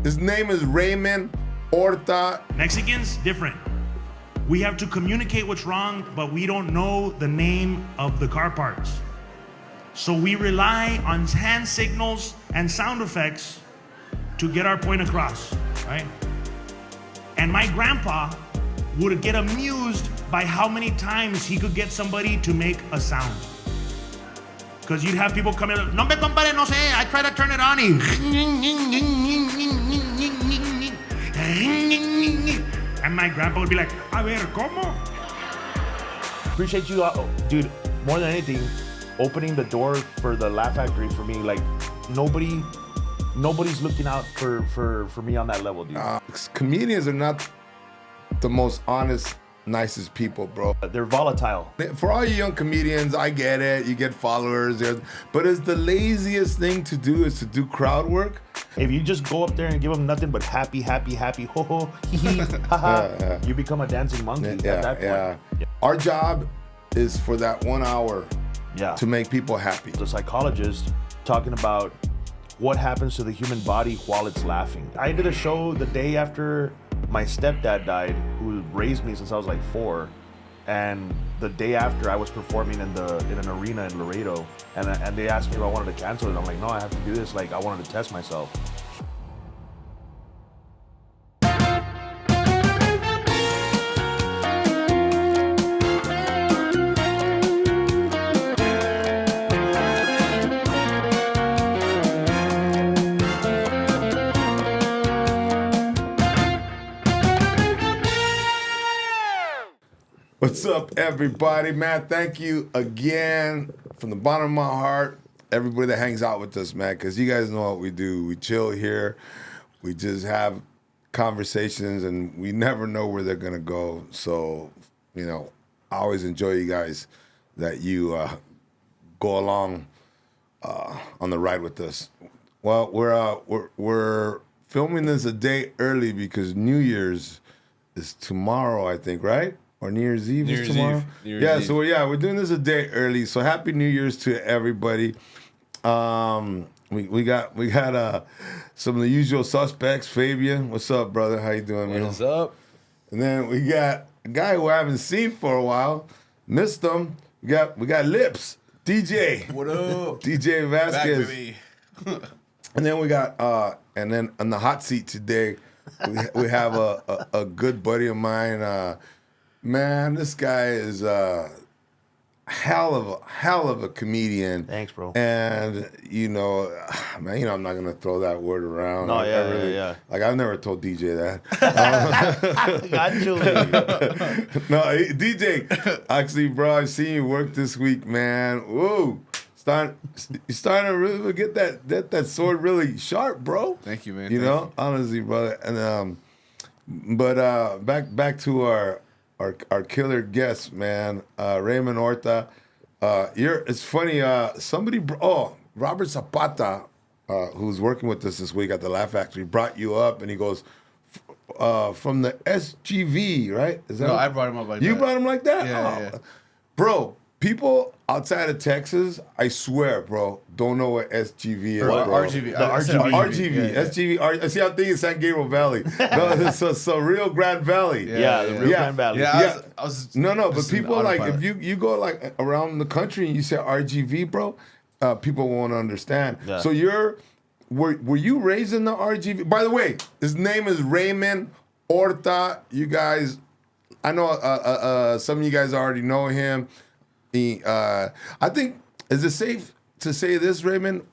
His name is Raymond, Orta. Mexicans, different. We have to communicate what's wrong, but we don't know the name of the car parts. So we rely on hand signals and sound effects to get our point across, right? And my grandpa would get amused by how many times he could get somebody to make a sound. Because you'd have people come in, no me compadre, no sé, I try to turn it on and my grandpa would be like, a ver, ¿cómo? Appreciate you, dude, more than anything, opening the door for the Laugh Factory for me. Like, nobody's looking out for me on that level, dude. Comedians are not the most honest, nicest people, bro. They're volatile. For all you young comedians, I get it. You get followers. But it's the laziest thing to do is to do crowd work. If you just go up there and give them nothing but happy, ho ho, hee hee, ha ha, you become a dancing monkey at that point. Yeah. Our job is for that 1 hour to make people happy. The psychologist talking about what happens to the human body while it's laughing. I did a show the day after my stepdad died, who raised me since I was like 4, and the day after I was performing in an arena in Laredo, and they asked me if I wanted to cancel it. I'm like, no, I have to do this. Like, I wanted to test myself. What's up, everybody? Man, thank you again from the bottom of my heart, everybody that hangs out with us, man, because you guys know what we do. We chill here. We just have conversations, and we never know where they're going to go. So, you know, I always enjoy you guys that you go along on the ride with us. Well, we're filming this a day early because New Year's is tomorrow, I think, right? Or New Year's Eve is tomorrow? So we're doing this a day early. So Happy New Year's to everybody. We got some of the usual suspects. Fabian, what's up, brother? How you doing, man? What's up? And then we got a guy who I haven't seen for a while. Missed him. We got Lips, DJ. What up? DJ Vasquez. Back, baby. And then we got and then on the hot seat today, we have a good buddy of mine. Man, this guy is a hell of a comedian. Thanks, bro. And man, I'm not gonna throw that word around. No, yeah. Like, I've never told DJ that. No, DJ. Actually, bro, I seen you work this week, man. Woo. You're starting to really get that sword really sharp, bro. Thank you, man. You know, honestly, brother. And but back to our killer guest, man, Raymond Orta. It's funny. Robert Zapata, who's working with us this week at the Laugh Factory, brought you up, and he goes from the SGV, right? Is that I brought him up like that. You brought him like that? Yeah. Bro, people outside of Texas, I swear, bro, don't know what SGV is. Bro, bro. RGV. RGV. Yeah. SGV. See, I'm thinking San Gabriel Valley. No, it's a Rio Grande Valley. The Rio Grande Valley. Yeah, I was No, but people like, if you go like around the country and you say RGV, bro, people won't understand. Yeah. So were you raised in the RGV? By the way, his name is Raymond Orta. You guys, I know some of you guys already know him. I think, is it safe to say this, Raymond?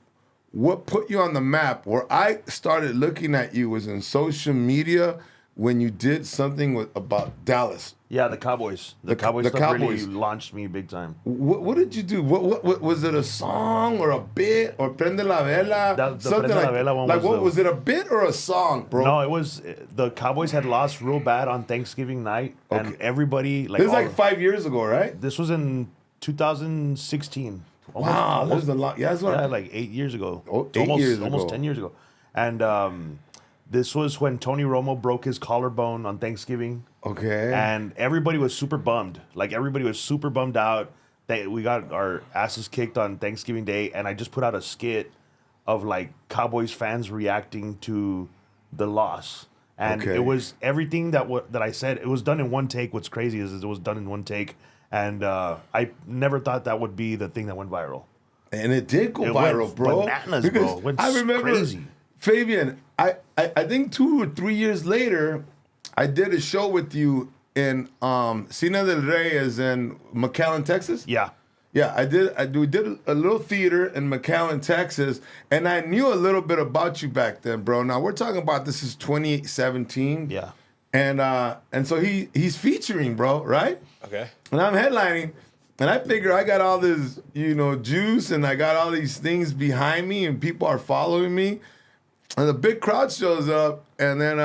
What put you on the map, where I started looking at you, was in social media when you did something about Dallas. Yeah, the Cowboys. The Cowboys stuff really launched me big time. What did you do? What was it, a song or a bit or Prende la Vela? Something Prende la Vela one like what was it, a bit or a song, bro? No, it was the Cowboys had lost real bad on Thanksgiving night, and everybody this is like 5 years ago, right? This was in 2016. Wow, that was a lot. Yeah, like 8 years ago. Almost 10 years ago. And this was when Tony Romo broke his collarbone on Thanksgiving. Okay. And everybody was super bummed. Like, everybody was super bummed out. We got our asses kicked on Thanksgiving Day, and I just put out a skit of like Cowboys fans reacting to the loss. And Okay. it was everything that I said. It was done in one take. What's crazy is it was done in one take. And I never thought that would be the thing that went viral. And it did go It viral, went bro. bananas, Because bro. It went I remember, crazy. Fabian, I think 2 or 3 years later, I did a show with you in Cena del Rey is in McAllen, Texas. Yeah. Yeah, we did a little theater in McAllen, Texas, and I knew a little bit about you back then, bro. Now we're talking about this is 2017. Yeah. And so he's featuring, bro, right? Okay. And I'm headlining, and I figure I got all this, juice, and I got all these things behind me, and people are following me. And the big crowd shows up, and then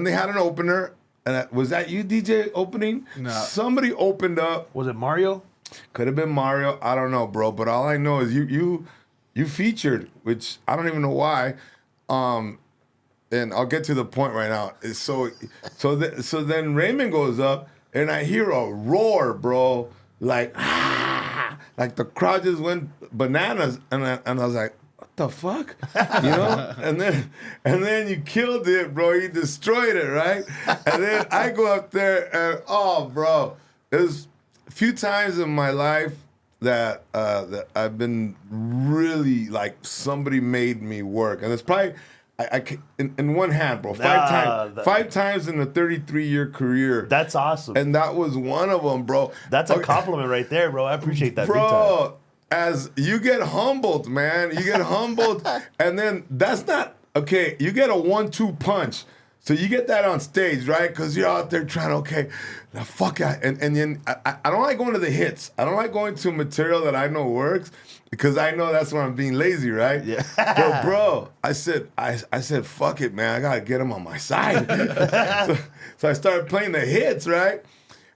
they had an opener. And was that you, DJ, opening? No. Somebody opened up. Was it Mario? Could have been Mario. I don't know, bro. But all I know is you featured, which I don't even know why. And I'll get to the point right now. It's so then Raymond goes up, and I hear a roar, bro, like like the crowd just went bananas, and I was like, what the fuck, and then you killed it, bro. You destroyed it, right? And then I go up there, and bro, there's a few times in my life that I've been really like somebody made me work, and it's probably. I in one hand, bro. Five times in a 33-year career. That's awesome. And that was one of them, bro. That's a compliment right there, bro. I appreciate that, big time. Bro, as you get humbled, man. You get humbled, and then that's not okay. You get a 1-2 punch. So you get that on stage, right? Because you're out there trying to, now fuck it. And then I don't like going to the hits. I don't like going to material that I know works because I know that's when I'm being lazy, right? Yeah. But bro, I said, fuck it, man. I gotta get him on my side. so I started playing the hits, right?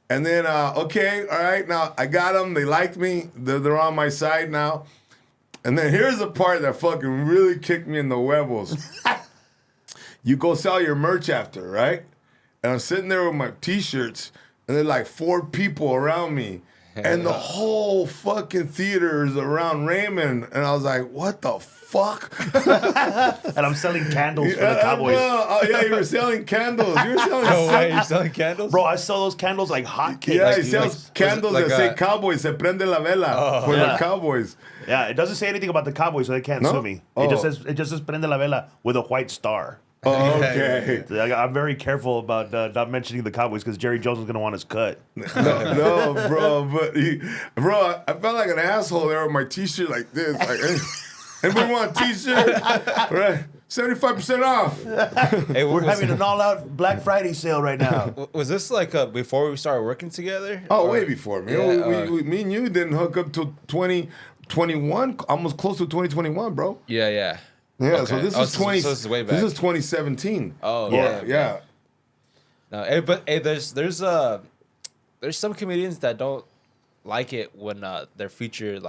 And then, okay, all right, now I got them. They liked me. They're on my side now. And then here's the part that fucking really kicked me in the huevos. You go sell your merch after, right? And I'm sitting there with my T-shirts, and there's like 4 people around me, and the whole fucking theater is around Raymond, and I was like, what the fuck? And I'm selling candles for the Cowboys. Oh, yeah, you were selling candles. You were selling No way, you're selling candles? Bro, I sell those candles like hotcakes. Yeah, he sells candles like that say Cowboys, se prende la vela for the Cowboys. Yeah, it doesn't say anything about the Cowboys, so they can't sue me. Oh. It just says prende la vela with a white star. Oh, okay. I'm very careful about not mentioning the Cowboys because Jerry Jones is going to want his cut. No, bro, but I felt like an asshole there with my T-shirt like this. Like, anybody want a T-shirt? Right, 75% off. Hey, We're having an all-out Black Friday sale right now. Was this like before we started working together? Oh, Or- way before me. Yeah, Me and you didn't hook up till 2021, almost close to 2021, bro. Yeah, yeah. Yeah, Okay. so this Oh, is 20. so this is way back. This is 2017. Oh, yeah. yeah. No, but there's some comedians that don't like it when their feature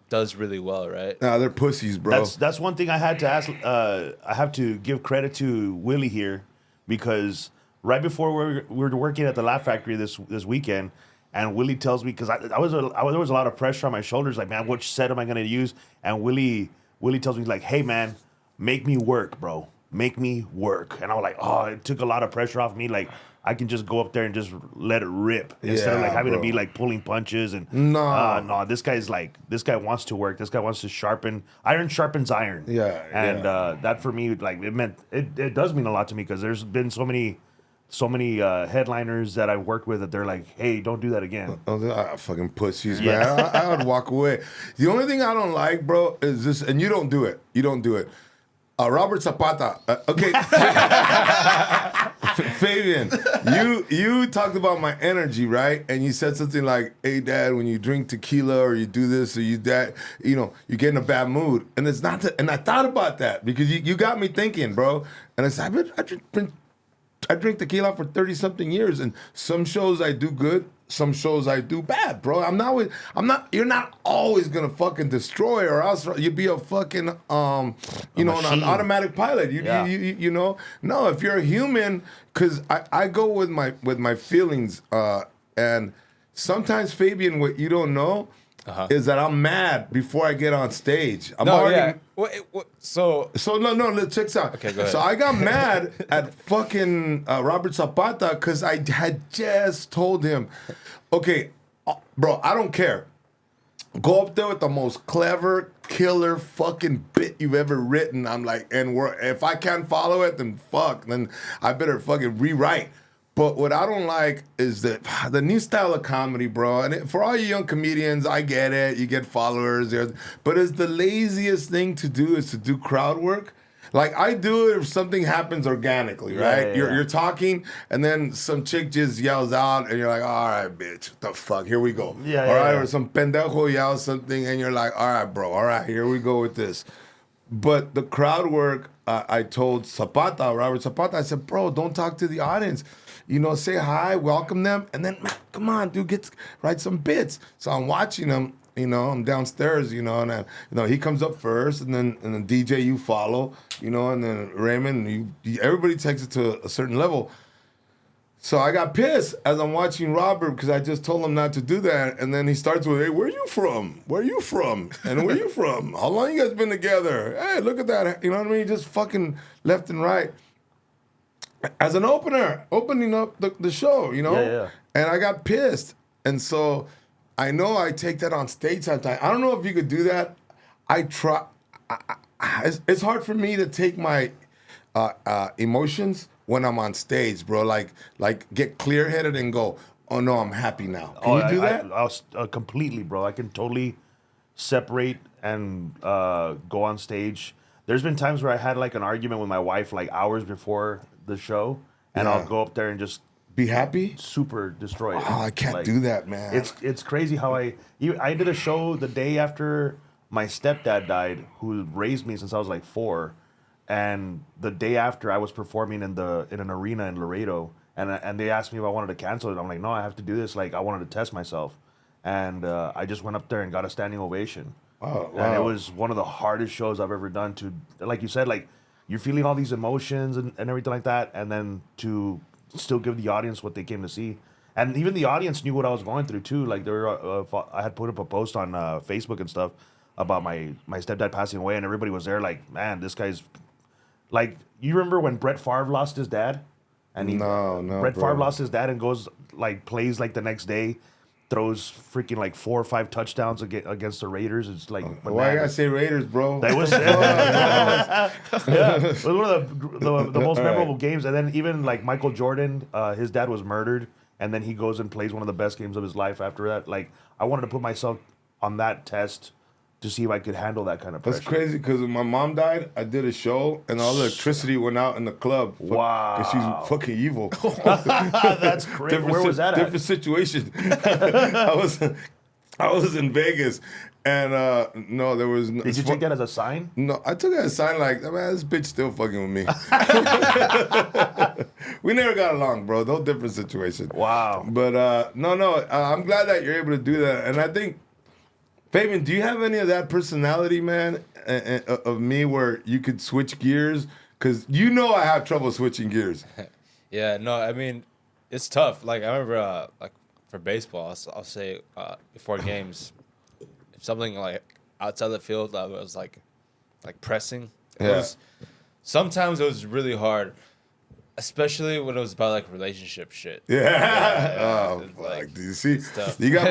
does really well, right? Nah, they're pussies, bro. That's one thing I had to ask. I have to give credit to Wille here because right before we were working at the Laugh Factory this weekend, and Wille tells me because there was a lot of pressure on my shoulders, like, man, which set am I gonna use? And Wille tells me, like, hey man, make me work, bro. Make me work. And I was like, oh, it took a lot of pressure off me. Like, I can just go up there and just let it rip instead of like having to be like pulling punches and no. This guy wants to work. This guy wants to sharpen. Iron sharpens iron. Yeah, and that for me, like, it does mean a lot to me because there's been so many headliners that I've worked with that they're like, hey, don't do that again. Oh, they're fucking pussies, man. I would walk away. The only thing I don't like, bro, is this, and you don't do it. You don't do it. Robert Zapata. Okay. Fabian, you talked about my energy, right? And you said something like, hey, Dad, when you drink tequila or you do this or you that, you get in a bad mood. And it's not and I thought about that because you got me thinking, bro. And I said, I drink tequila for 30-something years, and some shows I do good, some shows I do bad, bro. You're not always gonna fucking destroy, or else you'd be a fucking an automatic pilot. No, if you're a human, because I go with my feelings, and sometimes, Fabian, what you don't know is that I'm mad before I get on stage. I'm No, already. yeah. So So no, let's check this out. Okay, go ahead. So I got mad at fucking Robert Zapata because I had just told him, okay, bro, I don't care. Go up there with the most clever, killer fucking bit you've ever written. I'm like, if I can't follow it, then fuck. Then I better fucking rewrite. But what I don't like is the new style of comedy, bro. And for all you young comedians, I get it. You get followers. But it's the laziest thing to do is to do crowd work. Like, I do it if something happens organically, right? Yeah. You're talking, and then some chick just yells out, and you're like, all right, bitch, what the fuck? Here we go. Yeah, all right, yeah. or some pendejo yells something, and you're like, all right, bro, all right, here we go with this. But the crowd work, I told Robert Zapata, I said, bro, don't talk to the audience. You know, say hi, welcome them, and then, man, come on, dude, write some bits. So I'm watching them. You know, I'm downstairs, you know, and he comes up first, and then DJ, you follow, you know, and then Raymond, everybody takes it to a certain level. So I got pissed as I'm watching Robert because I just told him not to do that, and then he starts with, "Hey, where are you from? Where are you from? And where are you from? How long you guys been together? Hey, look at that, you know what I mean? Just fucking left and right." As an opening up the show, you know, Yeah. and I got pissed, and so. I know I take that on stage sometimes. I don't know if you could do that. I try. It's hard for me to take my emotions when I'm on stage, bro. Like get clear-headed and go, oh no, I'm happy now. Can you do that? I'll completely, bro. I can totally separate and go on stage. There's been times where I had like an argument with my wife like hours before the show, and Yeah. I'll go up there and just Be happy? super destroy it. Oh, I can't Like, do that, man. It's crazy how I did a show the day after my stepdad died, who raised me since I was like 4, and the day after I was performing in an arena in Laredo, and they asked me if I wanted to cancel it. I'm like, no, I have to do this. Like, I wanted to test myself, and I just went up there and got a standing ovation. Oh, And it wow. was one of the hardest shows I've ever done. To, like you said, like you're feeling all these emotions and everything like that, and then to still give the audience what they came to see. And even the audience knew what I was going through too. Like I had put up a post on Facebook and stuff about my stepdad passing away, and everybody was there like, man, this guy's like, you remember when Brett Favre lost his dad? And No, Brett bro. Favre lost his dad and goes like plays like the next day, throws freaking like 4 or 5 touchdowns against the Raiders. It's like, Why you gotta say Raiders, bro? that was yeah, it was one of the most All memorable right. games. And then even like Michael Jordan, his dad was murdered, and then he goes and plays one of the best games of his life after that. Like, I wanted to put myself on that test to see if I could handle that kind of pressure. That's crazy because when my mom died, I did a show and all the electricity went out in the club. Wow. Because she's fucking evil. That's crazy. Where was that at? Different situation. I was in Vegas, and no, there was. Did you take that as a sign? No, I took it as a sign like, man, this bitch still fucking with me. We never got along, bro. No different situation. Wow. But no, I'm glad that you're able to do that, and I think. Fabian, do you have any of that personality, man, of me where you could switch gears? Because you know I have trouble switching gears. yeah, no, I mean, it's tough. Like, I remember, like for baseball, I'll say before games, if something like outside the field that was like pressing, sometimes it was really hard. Especially when it was about like relationship shit. Yeah. Oh, It's fuck. like, Do you see? tough. You got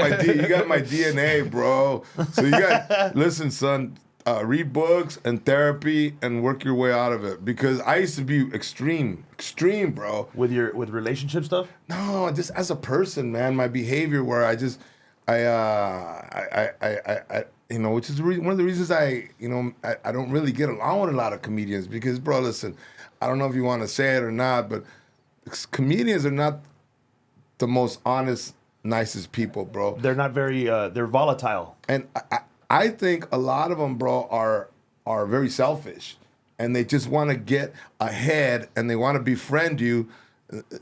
my DNA, bro. So you got listen, son. Read books and therapy and work your way out of it. Because I used to be extreme, bro. With relationship stuff? No, just as a person, man. My behavior, where I you know, which is one of the reasons I don't really get along with a lot of comedians because, bro, listen, I don't know if you want to say it or not, but comedians are not the most honest, nicest people, bro. They're not very. They're volatile. And I think a lot of them, bro, are very selfish, and they just want to get ahead, and they want to befriend you,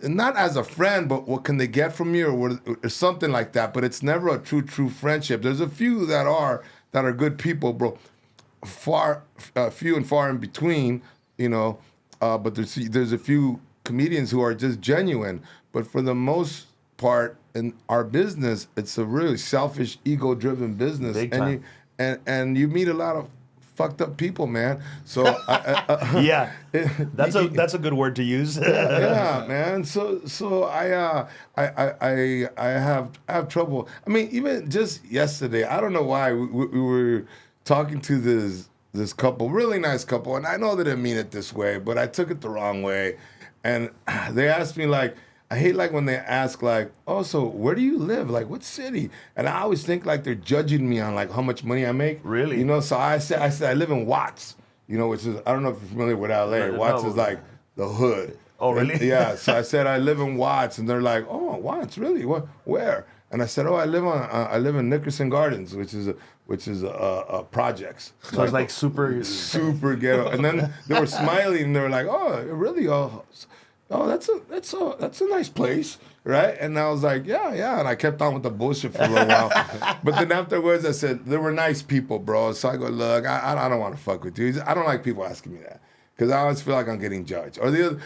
not as a friend, but what can they get from you, or something like that. But it's never a true friendship. There's a few that are good people, bro. Few and far in between, you know. But there's a few comedians who are just genuine. But for the most part in our business, it's a really selfish, ego-driven business, Big and time. and you meet a lot of fucked up people, man. So Yeah, that's a good word to use. yeah, man. So I have trouble. I mean, even just yesterday, I don't know why we were talking to this couple, really nice couple, and I know they didn't mean it this way, but I took it the wrong way, and they asked me like. I hate like when they ask like, oh, so where do you live? Like what city? And I always think like they're judging me on like how much money I make. Really? You know, so I said I live in Watts, you know, which is I don't know if you're familiar with LA. No. Watts is like the hood. Oh, really? And, yeah. So I said I live in Watts, and they're like, oh, Watts, really? What? Where? And I said, oh, I live in Nickerson Gardens, which is a projects. So it's like Super ghetto. And then they were smiling, and they were like, oh, really? Oh, that's a nice place, right? And I was like, yeah. And I kept on with the bullshit for a little while. But then afterwards, I said, they were nice people, bro. So I go, look, I don't want to fuck with you. I don't like people asking me that because I always feel like I'm getting judged. Or the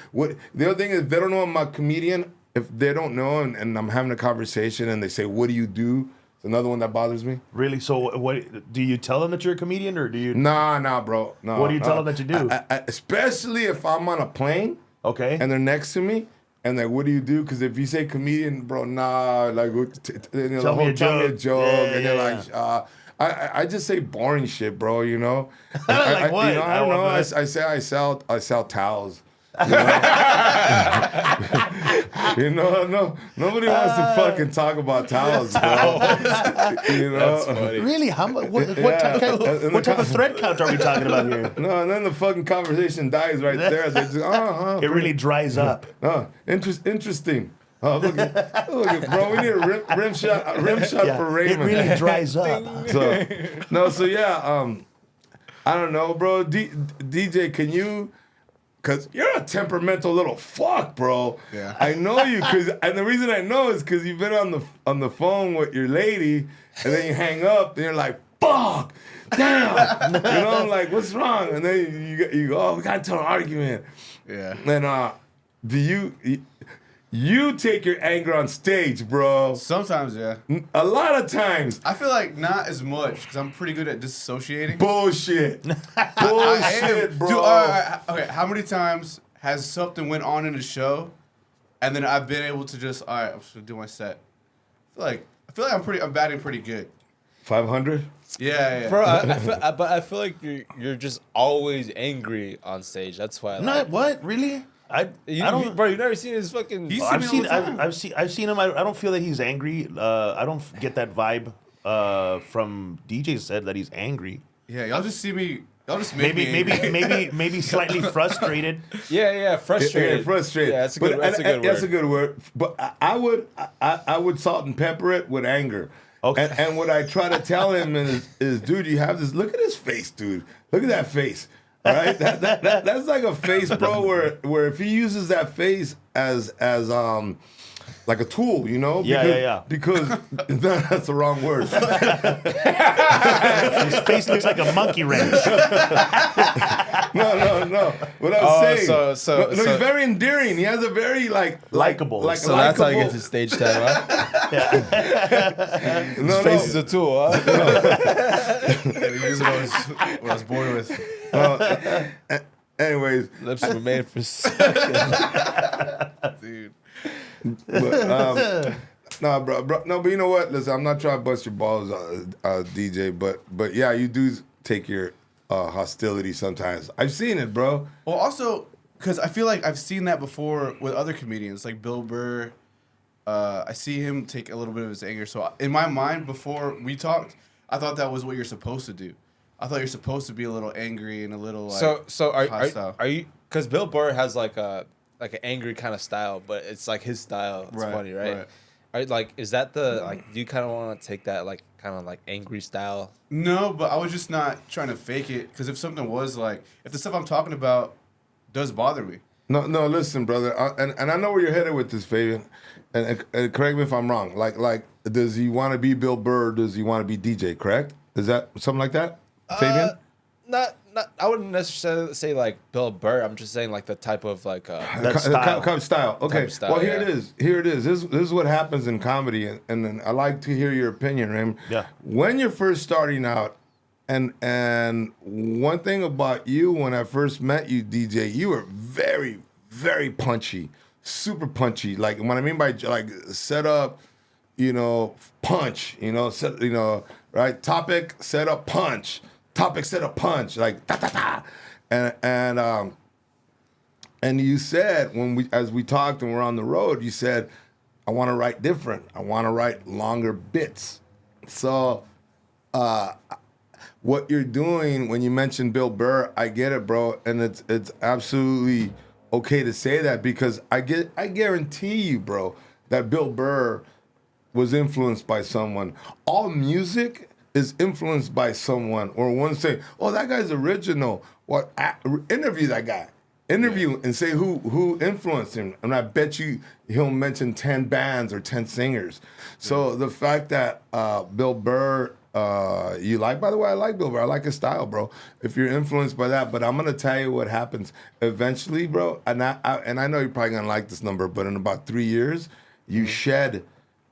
other thing is, if they don't know I'm a comedian, if they don't know and I'm having a conversation and they say, what do you do? It's another one that bothers me. Really? So what do you tell them that you're a comedian, or do you? Nah, bro. No. What do you tell them that you do? Especially if I'm on a plane. Okay. And they're next to me, and like, what do you do? Because if you say comedian, bro, nah, like, Tell me a joke. Yeah, and they're like, I just say boring shit, bro. You know, Like what? You know, I don't know. I say I sell towels. You know? You know, no, nobody wants to fucking talk about towels, bro. You know, That's funny. Really? How much? What type of thread count are we talking about here? no, and then the fucking conversation dies right there. They just, It really dries up. Interesting. Oh, look at, bro. We need a rim shot Yeah, for Raymond. it really dries up. So yeah. I don't know, bro. DJ, can you? Cause you're a temperamental little fuck, bro. Yeah. I know you, and the reason I know is because you've been on the phone with your lady, and then you hang up, and you're like, fuck, damn. You know, I'm like, what's wrong? And then you go, oh, we got into an argument. Yeah. And do you take your anger on stage, bro? Sometimes, yeah. A lot of times. I feel like not as much because I'm pretty good at disassociating. Bullshit. I Bullshit, am. bro. Dude, okay, how many times has something went on in a show, and then I've been able to just, all right, I'm just gonna do my set. I feel like I'm batting pretty good. 500? Yeah. Bro, but I feel like you're just always angry on stage. That's why. Not what? Really? I don't. Bro, you've never seen his fucking. He's- I've seen me all the time. I've seen him. I don't feel that he's angry. I don't get that vibe from DJ said that he's angry. Yeah, y'all just see me. Y'all just make me Maybe slightly frustrated. Yeah, frustrated. Yeah, frustrated. Yeah, that's a good word. That's a good word. But I would salt and pepper it with anger. Okay. And what I try to tell him is, dude, you have this. Look at his face, dude. Look at that face. All right, that's like a face, bro. Where if he uses that face as like a tool, you know? Yeah. Because that's the wrong word. His face looks like a monkey wrench. No. What I was saying. so he's very endearing. He has a very Likable. So that's how he likable- gets his stage time, huh? No, His face is a tool, huh? Use it what I was born with. Anyways, Lips were made for seconds. Dude. but, no, bro. No, but you know what? Listen, I'm not trying to bust your balls, DJ, but yeah, you do take your hostility sometimes. I've seen it, bro. Well, also, because I feel like I've seen that before with other comedians, like Bill Burr. I see him take a little bit of his anger. So in my mind, before we talked, I thought that was what you're supposed to do. I thought you're supposed to be a little angry and a little like So hostile. are you? Because Bill Burr has like an angry kind of style, but it's like his style. It's Right, funny, right? right. Is that the do you kind of want to take that like kind of like angry style? No, but I was just not trying to fake it. Because if something was like, if the stuff I'm talking about does bother me. No, listen, brother, and I know where you're headed with this, Fabian, and correct me if I'm wrong. Like, does he want to be Bill Burr? Or does he want to be DJ? Correct? Is that something like that, Fabian? I wouldn't necessarily say like Bill Burr. I'm just saying like the type of like That style. Style. Okay. of style, Well, here yeah. it is. Here it is. This is what happens in comedy, and then I like to hear your opinion, Raymond. Yeah. When you're first starting out, and one thing about you, when I first met you, DJ, you were very, very punchy, super punchy. Like what I mean by like set up, punch. Right? Topic, set up, punch. Topic, set up, punch. Like ta ta ta. And you said as we talked and we're on the road, you said, I want to write different. I want to write longer bits. So, what you're doing when you mention Bill Burr, I get it, bro, and it's absolutely okay to say that because I guarantee you, bro, that Bill Burr was influenced by someone. All music is influenced by someone, or one say, "Oh, that guy's original." What? Interview that guy. Interview and say who influenced him, and I bet you he'll mention 10 bands or 10 singers. So the fact that Bill Burr, you like, by the way, I like Bill Burr. I like his style, bro. If you're influenced by that, but I'm gonna tell you what happens eventually, bro. And I know you're probably gonna like this number, but in about 3 years, you shed,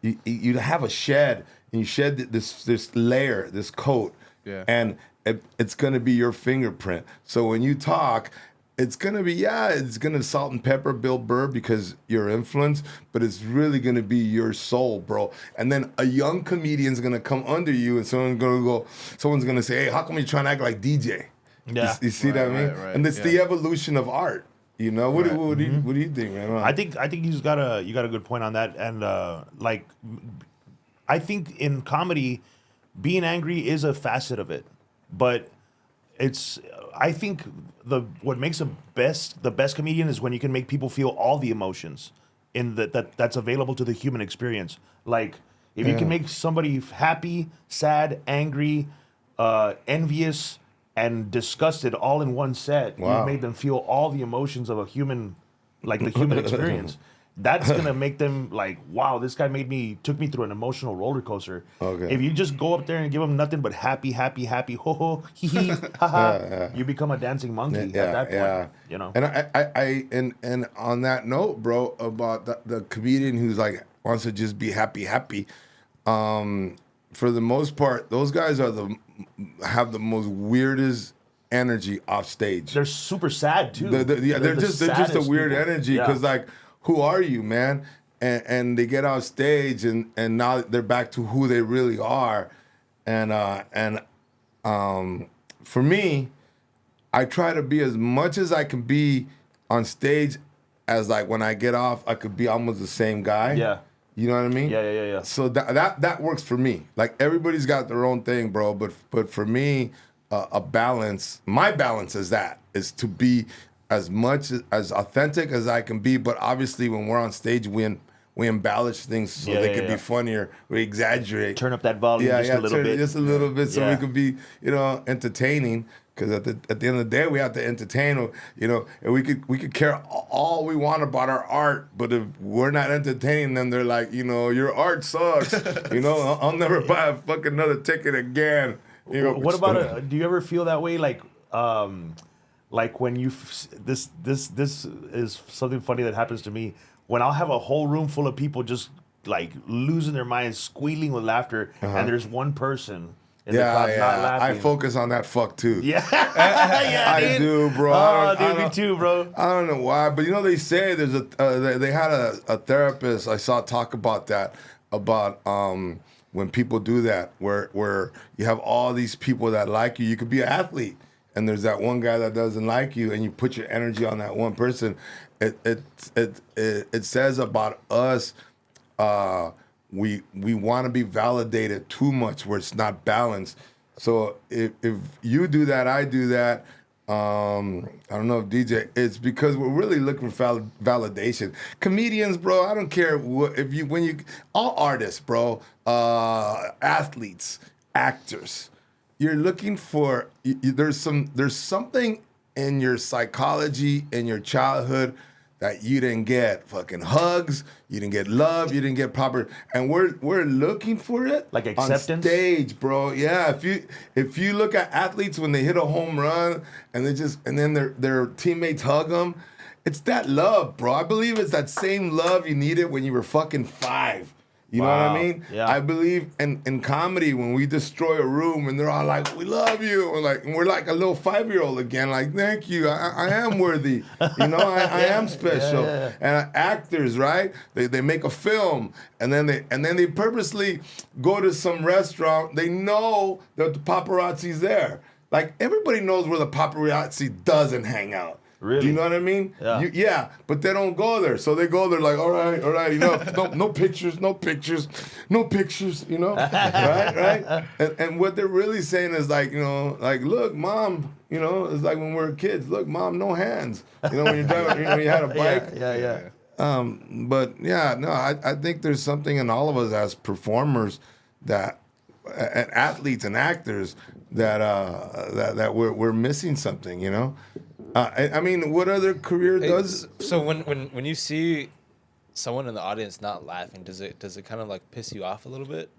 you have a shed, and you shed this layer, this coat, and it's gonna be your fingerprint. So when you talk, it's gonna be it's gonna salt and pepper Bill Burr because you're influenced, but it's really gonna be your soul, bro. And then a young comedian's gonna come under you, and someone's gonna say, "Hey, how come you're trying to act like DJ?" Yeah. You see what I mean? Right, and it's the evolution of art. What do you think, man? I think you got a good point on that, and I think in comedy, being angry is a facet of it, but I think what makes the best comedian is when you can make people feel all the emotions that's available to the human experience. Like if you can make somebody happy, sad, angry, envious, and disgusted all in one set, Wow. you made them feel all the emotions of a human, like the human experience. That's gonna make them like, wow, this guy took me through an emotional roller coaster. Okay. If you just go up there and give them nothing but happy, happy, happy, ho ho, hee hee, ha ha, you become a dancing monkey at that point. And and on that note, bro, about the comedian who's like wants to just be happy, for the most part, those guys have the most weirdest energy off stage. They're super sad too. They're just a weird people. energy because like, who are you, man? And they get off stage and now they're back to who they really are. And for me, I try to be as much as I can be on stage as like when I get off, I could be almost the same guy. Yeah. You know what I mean? Yeah. So that works for me. Like everybody's got their own thing, bro. But for me, a balance. My balance is to be as much as authentic as I can be. But obviously, when we're on stage, we embellish things so they can be funnier. We exaggerate. Turn up that volume just a little bit. Just a little bit, so we could be entertaining. Because at the end of the day, we have to entertain, and we could care all we want about our art, but if we're not entertaining them, they're like, your art sucks. I'll never buy a fucking another ticket again. What about do you ever feel that way? Like when you this is something funny that happens to me when I'll have a whole room full of people just like losing their minds, squealing with laughter, and there's one person. Not laughing. I focus on that fuck too. Yeah, I do, bro. Me too, bro. I don't know why, but they say there's they had a therapist I saw talk about that, about when people do that, where you have all these people that like you. You could be an athlete, and there's that one guy that doesn't like you, and you put your energy on that one person. It says about us. We want to be validated too much where it's not balanced. So if you do that, I do that. I don't know if DJ. It's because we're really looking for validation. Comedians, bro. I don't care all artists, bro. Athletes, actors. You're looking for. There's something in your psychology in your childhood that you didn't get fucking hugs, you didn't get love, you didn't get proper, and we're looking for it Like on acceptance? stage, bro. Yeah, if you look at athletes when they hit a home run and then their teammates hug them, it's that love, bro. I believe it's that same love you needed when you were fucking 5. You know what I Wow. mean? Yeah. I believe in comedy when we destroy a room and they're all like, "We love you," and we're like a little 5-year-old again. Like, thank you, I am worthy. You know, I am special. yeah. And actors, right? They make a film and then they purposely go to some restaurant. They know that the paparazzi's there. Like everybody knows where the paparazzi doesn't hang out. Really? Do you know what I mean? Yeah. Yeah, but they don't go there. So they go there like, all right, you know, no pictures, you know, right? And what they're really saying is like, you know, like, look, mom, you know, it's like when we were kids, look, mom, no hands. You know, when you're driving, you know, you had a bike. Yeah. But yeah, no, I think there's something in all of us as performers that, and athletes and actors that we're missing something, you know? I mean, what other career does? So when you see someone in the audience not laughing, does it kind of like piss you off a little bit,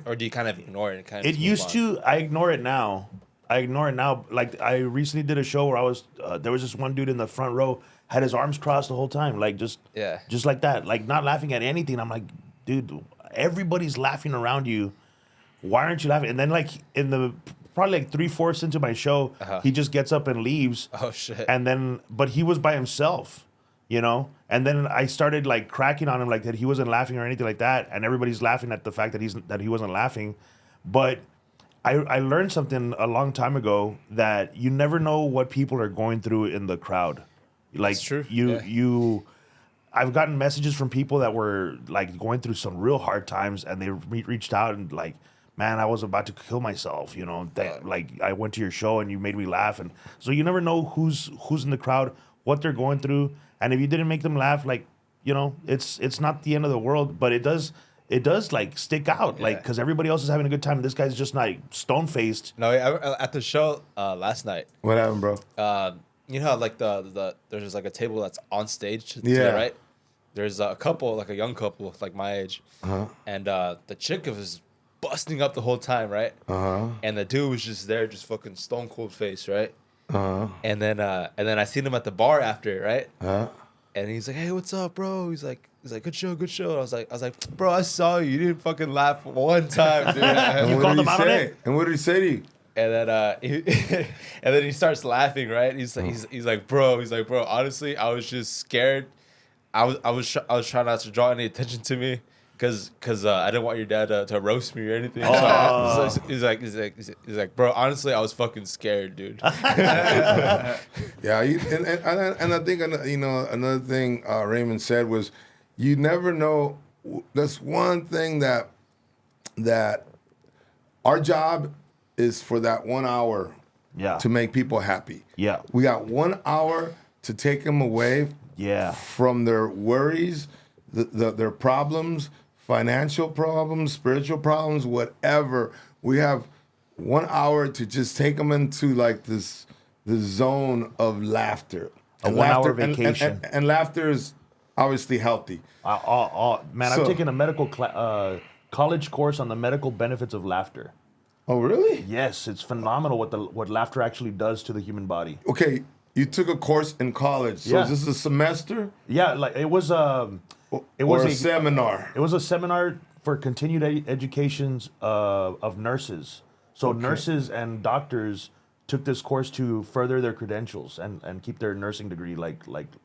or do you kind of ignore it and kind of? It used to. I ignore it now. Like I recently did a show where I was. There was this one dude in the front row had his arms crossed the whole time, like just like that, like not laughing at anything. I'm like, dude, everybody's laughing around you. Why aren't you laughing? And then like in the probably like 3/4 into my show, he just gets up and leaves. Oh shit! And then, but he was by himself, you know. And then I started like cracking on him like that he wasn't laughing or anything like that, and everybody's laughing at the fact that he wasn't laughing. But I learned something a long time ago that you never know what people are going through in the crowd. Like That's true. I've gotten messages from people that were like going through some real hard times, and they reached out and like, man, I was about to kill myself, you know. Like I went to your show and you made me laugh, and so you never know who's in the crowd, what they're going through, and if you didn't make them laugh, like, you know, it's not the end of the world, but it does like stick out, like because everybody else is having a good time, and this guy's just like stone faced. No, at the show last night. What happened, bro? You know how like there's like a table that's on stage to Yeah. the right. There's a couple, like a young couple, like my age, and the chick was busting up the whole time, right? And the dude was just there, just fucking stone cold face, right? And then I seen him at the bar after, right? And he's like, "Hey, what's up, bro?" He's like, "Good show, good show." I was like, "Bro, I saw you. You didn't fucking laugh one time, dude." You called him out on it? And what did he say to you? And then he starts laughing, right? He's like, bro. Honestly, I was just scared. I was trying not to draw any attention to me, because I didn't want your dad to roast me or anything. So he's like, bro. Honestly, I was fucking scared, dude. Yeah, and I think, you know, another thing Raymond said was, you never know. That's one thing that our job is for that 1 hour to make people happy. Yeah. We got 1 hour to take them away from their worries, their problems, financial problems, spiritual problems, whatever. We have 1 hour to just take them into like the zone of laughter. A 1 hour vacation. And laughter is obviously healthy. Man, I'm taking a medical college course on the medical benefits of laughter. Oh, really? Yes, it's phenomenal what laughter actually does to the human body. Okay, you took a course in college. So is this a semester? Yeah, like it was a seminar. It was a seminar for continued educations of nurses. So nurses and doctors took this course to further their credentials and keep their nursing degree like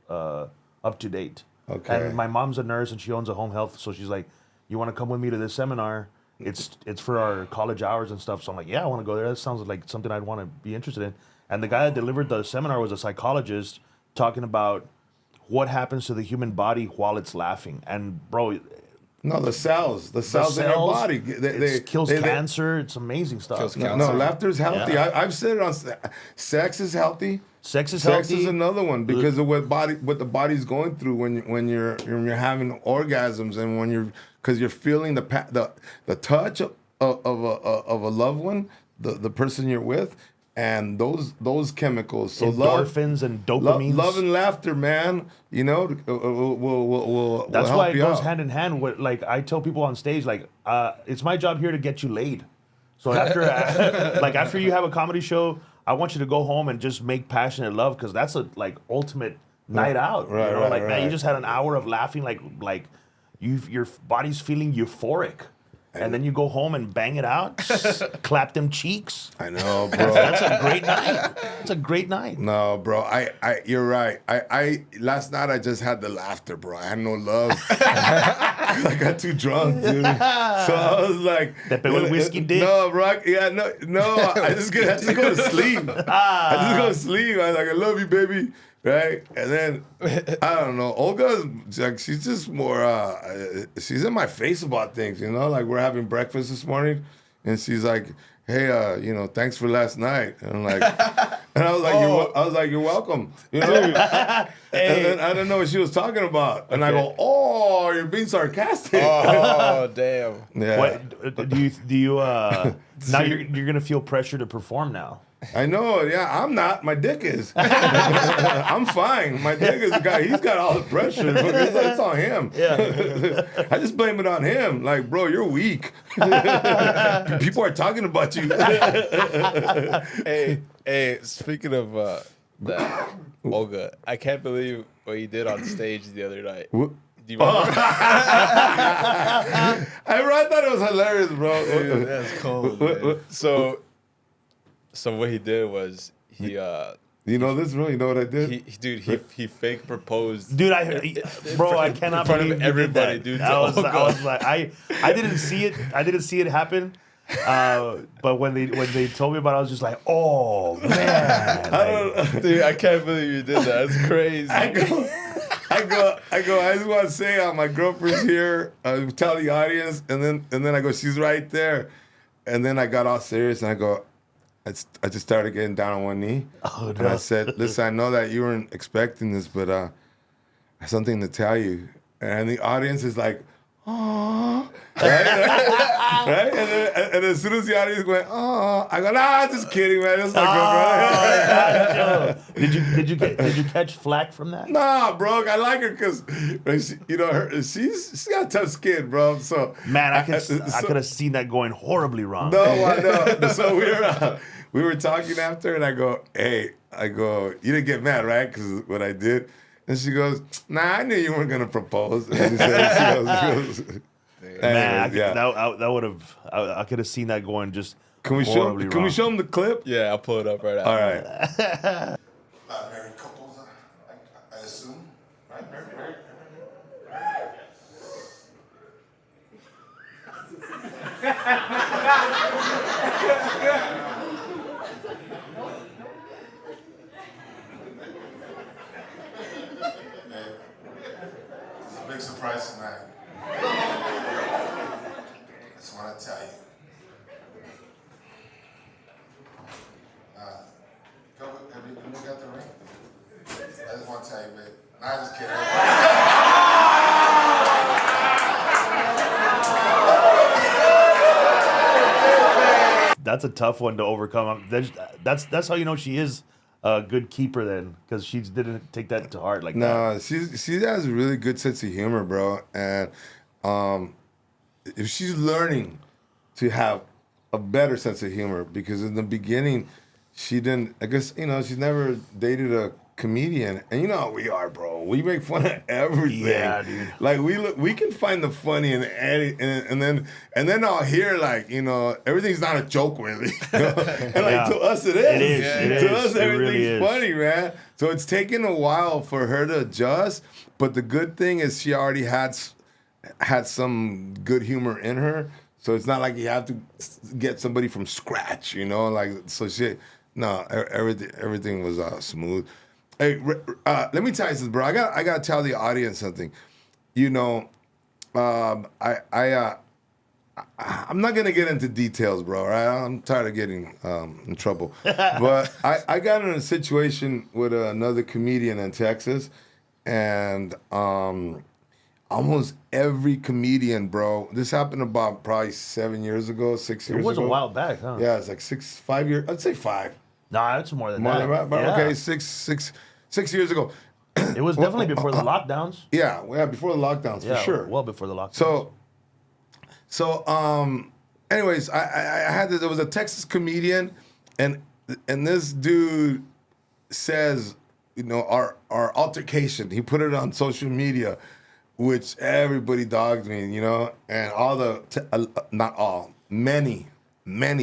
up to date. Okay. And my mom's a nurse and she owns a home health, so she's like, "You want to come with me to this seminar? It's for our college hours and stuff." So I'm like, "Yeah, I want to go there. That sounds like something I'd want to be interested in." And the guy that delivered the seminar was a psychologist talking about what happens to the human body while it's laughing. And bro, no, the cells in your body. It kills cancer. It's amazing stuff. No, laughter is healthy. Yeah. I've said it on. Sex is healthy. Sex is healthy. Sex is another one because of what the body's going through when you're having orgasms, and because you're feeling the touch of a loved one, the person you're with, and those chemicals. So Endorphins and dopamines. love and laughter, man. You know, will That's help why it you goes out. hand in hand with, like, I tell people on stage, like, it's my job here to get you laid. So after like after you have a comedy show, I want you to go home and just make passionate love, because that's a like ultimate night out. Right, you know, right, like man, you right. just had an hour of laughing, like your body's feeling euphoric. And then you go home and bang it out, clap them cheeks. I know, bro. That's a great night. It's a great night. No, bro. You're right. I last night I just had the laughter, bro. I had no love. I got too drunk, dude. So I was like, Te pegó el whiskey dick? No, bro. Yeah, no. I just go to sleep. I just go to sleep. I was like, I love you, baby. Right? And then I don't know. Olga's like, she's just more she's in my face about things, you know? Like, we're having breakfast this morning and she's like, hey, you know, thanks for last night. And I'm like, and I was like, you're welcome. You know? And then I didn't know what she was talking about. And I go, oh, you're being sarcastic. Oh, damn. Yeah. What do you now you're gonna feel pressure to perform now? I know, yeah, I'm not. My dick is. I'm fine. My dick is the guy. He's got all the pressure. It's on him. Yeah. I just blame it on him. Like, bro, you're weak. People are talking about you. Hey, speaking of that, Olga, I can't believe what you did on stage the other night. What? Do you remember? I thought it was hilarious, bro. Dude, that's cold. Man. So what he did was he You know this, bro? You know what I did? he fake proposed. Dude, bro, I cannot in front of believe you everybody, did that. dude, I to was Olga. like, I didn't see it. I didn't see it happen. But when they told me about it, I was just like, oh man. Like, Dude, I can't believe you did that. That's crazy. I just want to say my girlfriend's here. Tell the audience, and then I go, she's right there. And then I got all serious and I go, I just started getting down on one knee. Oh, And I said, listen, I know that you weren't expecting this, but I have something to tell you. And the audience is like, oh, right? Right? And as soon as the audience went, oh, I go, nah, just kidding, man. That's my girlfriend. did you catch flack from that? Nah, bro, I like her because, you know, she's got tough skin, bro. So Man, I could have seen that going horribly wrong. No, I know. So we were talking after, and I go, hey, you didn't get mad, right? Because what I did. And she goes, nah, I knew you weren't going to propose. And she goes, Man, yeah. that would have. I could have seen that going just. Can we horribly wrong. show them the clip? Yeah, I'll pull it up right after. All right. Married couples, I assume, right? Married. It's a big surprise tonight. I just want to tell you. Have you got the ring? I just want to tell you, babe. Nah, just kidding. That's a tough one to overcome. That's how you know she is a good keeper then, because she didn't take that to heart like that. No, she has a really good sense of humor, bro. And if she's learning to have a better sense of humor, because in the beginning she didn't. I guess she's never dated a comedian, and you know how we are, bro. We make fun of everything. Yeah, dude. Like we can find the funny in any, and then I'll hear like everything's not a joke really. And like to us it is. It is. It To is. us It everything's really is. funny, man. So it's taken a while for her to adjust, but the good thing is she already had some good humor in her. So it's not like you have to get somebody from scratch, like so shit. No, everything was smooth. Hey, let me tell you something, bro. I gotta tell the audience something. I'm not gonna get into details, bro. Right? I'm tired of getting in trouble. But I got in a situation with another comedian in Texas, and almost every comedian, bro. This happened about probably 7 years ago, 6 years ago. It was a while back, huh? Yeah, it's like 5 years. I'd say 5. Nah, it's more than More that. than that, but Yeah. okay, 6 years ago. It was definitely before the lockdowns. Yeah, before the lockdowns, Yeah, for sure. well before the lockdowns. Anyways, I had this, there was a Texas comedian, and this dude says, our altercation. He put it on social media, which everybody dogged me, and not all, many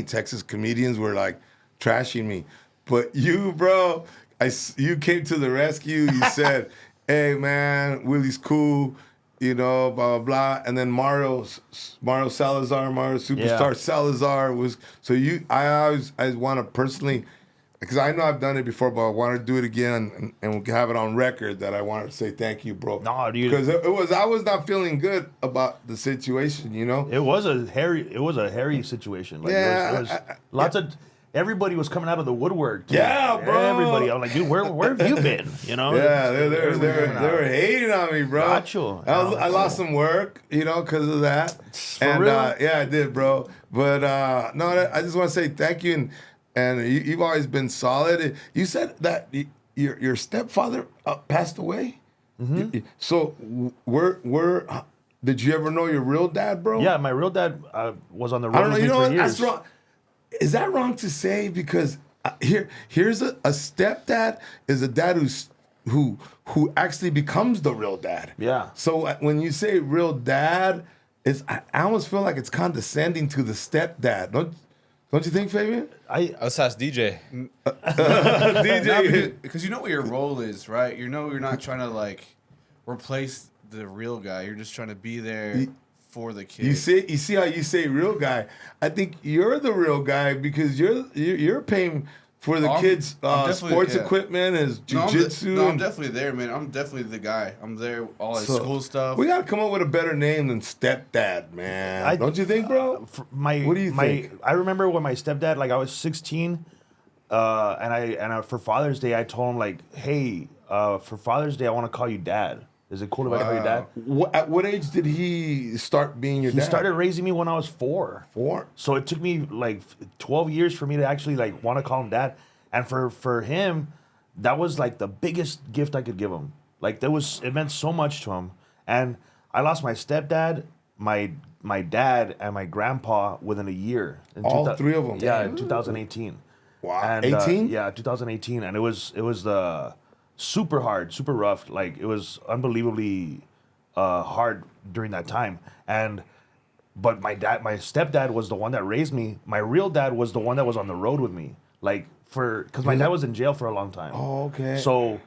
Texas comedians were like trashing me, but you, bro, you came to the rescue. You said, "Hey, man, Willie's cool." Blah, blah, blah. And then Mario Superstar Salazar was, I want to personally, because I know I've done it before, but I want to do it again and we'll have it on record that I wanted to say thank you, bro. No, dude. Because I was not feeling good about the situation, It was a hairy situation. Like, Yeah, it was lots of. Everybody was coming out of the woodwork. Dude. Yeah, bro. Everybody. I'm like, dude, where have you been? Yeah, they were hating on me, bro. Gotcha. I lost some work, because of that. For And real? yeah, I did, bro. But no, I just want to say thank you, and you've always been solid. You said that your stepfather passed away. Mm-hmm. So where did you ever know your real dad, bro? Yeah, my real dad was on the road I don't know. with me for What? years. That's wrong. Is that wrong to say? Because here's a stepdad is a dad who actually becomes the real dad. Yeah. So when you say real dad, I almost feel like it's condescending to the stepdad. Don't you think, Fabian? Let's ask DJ. DJ. Because you know what your role is, right? You're not trying to like replace the real guy. You're just trying to be there for the kid. You see how you say real guy. I think you're the real guy because you're paying for the kids' I'm definitely- sports yeah. equipment, his No, jujitsu. I'm definitely there, man. I'm definitely the guy. I'm there, all his So, school stuff. We gotta come up with a better name than stepdad, man. Don't you think, bro? What do you think? I remember when my stepdad, like I was 16, and for Father's Day I told him like, hey, for Father's Day I want to call you Dad. Is it cool if I call you Dad? At what age did he start being your He dad? started raising me when I was 4. 4. So it took me like 12 years for me to actually like want to call him Dad. And for him, that was like the biggest gift I could give him. Like it meant so much to him. And I lost my stepdad, my dad, and my grandpa within a year. All 3 of them? Yeah, in 2018. Wow. And, 18? Yeah, 2018. And it was the super hard, super rough. Like it was unbelievably hard during that time. But my stepdad was the one that raised me. My real dad was the one that was on the road with me. Like because my dad was in jail for a long time. Oh, okay. So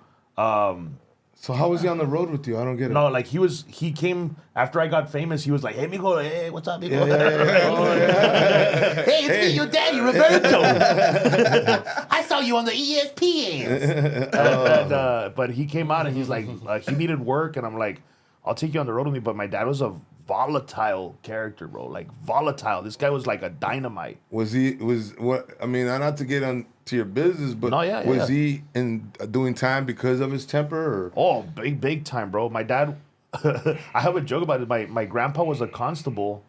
So how was he on the road with you? I don't get it. no, like he came after I got famous. He was like, "Hey, mijo, hey, what's up, mijo? Hey, it's me, your daddy, Roberto. I saw you on the ESPN." But he came out and he's like, he needed work, and I'm like, "I'll take you on the road with me." But my dad was a volatile character, bro. Like volatile. This guy was like a dynamite. Was what? I mean, not to get into your business, but No, yeah, was yeah. he in doing time because of his temper? Or? Oh, big time, bro. My dad, I have a joke about it. My grandpa was a constable,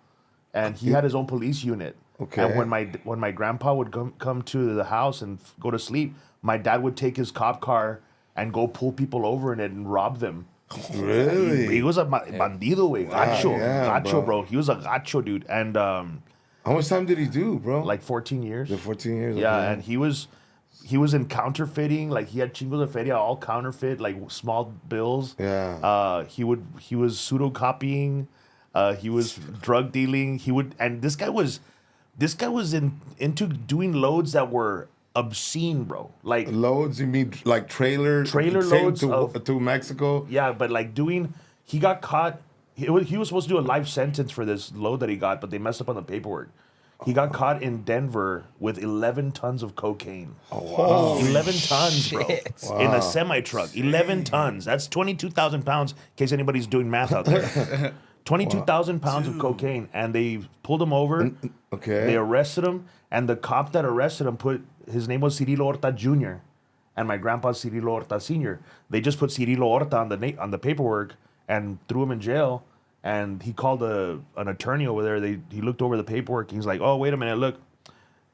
and he had his own police unit. Okay. And when my grandpa would come to the house and go to sleep, my dad would take his cop car and go pull people over in it and rob them. Really? He was a bandido, wey. Gacho, yeah, bro. He was a gacho dude, and How much time did he do, bro? like 14 years. The 14 years. Yeah, okay. and he was in counterfeiting. Like he had chingos de feria, all counterfeit, like small bills. Yeah. He was pseudocopying. He was drug dealing. And this guy was into doing loads that were obscene, bro. Like Loads? You mean like trailer loads to Mexico? yeah, but like he got caught. He was supposed to do a life sentence for this load that he got, but they messed up on the paperwork. He got caught in Denver with 11 tons of cocaine. Oh wow. 11 tons, bro. Shit. In a semi-truck. 11 tons. That's 22,000 pounds, in case anybody's doing math out there. 22,000 pounds of cocaine. And they pulled him over. Okay. They arrested him. And the cop that arrested him his name was Cirilo Orta Jr. And my grandpa's Cirilo Orta Sr. They just put Cirilo Orta on the paperwork and threw him in jail. And he called an attorney over there. He looked over the paperwork. And he's like, "Oh, wait a minute, look.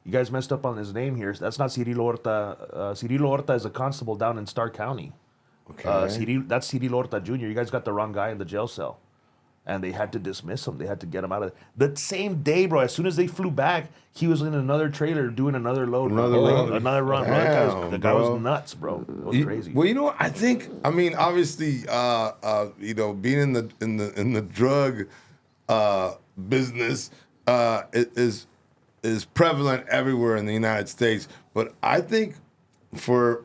you guys messed up on his name here. That's not Cirilo Orta. Cirilo Orta is a constable down in Stark County. Okay. That's Cirilo Orta Jr. You guys got the wrong guy in the jail cell. And they had to dismiss him. They had to get him out of there. The same day, bro, as soon as they flew back, he was in another trailer doing another load. Another run. Another run. Bro. Damn, The guy bro. was nuts, bro. It was crazy. Well, you know what? I mean, obviously, you know, being in the drug business is prevalent everywhere in the United States. But I think for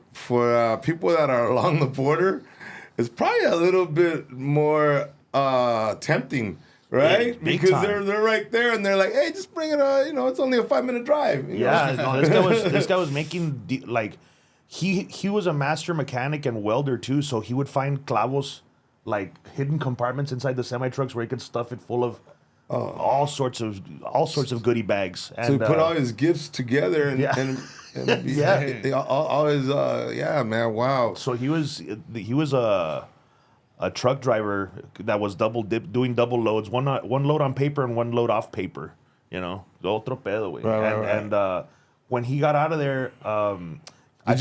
people that are along the border, it's probably a little bit more tempting, right? Yeah, big because time. they're right there and they're like, hey, just bring it. You know, it's only a 5-minute drive. You Yeah, know? no, this guy was making like he was a master mechanic and welder too, so he would find clavos like hidden compartments inside the semi trucks where he could stuff it full of all sorts of goodie bags. And, So he put all his gifts together and Yeah. and Yeah. all his yeah, man, wow. So he was a truck driver that was doing double loads, one load on paper and one load off paper. You know, otro pedo, güey. Right. And when he got out of there, Did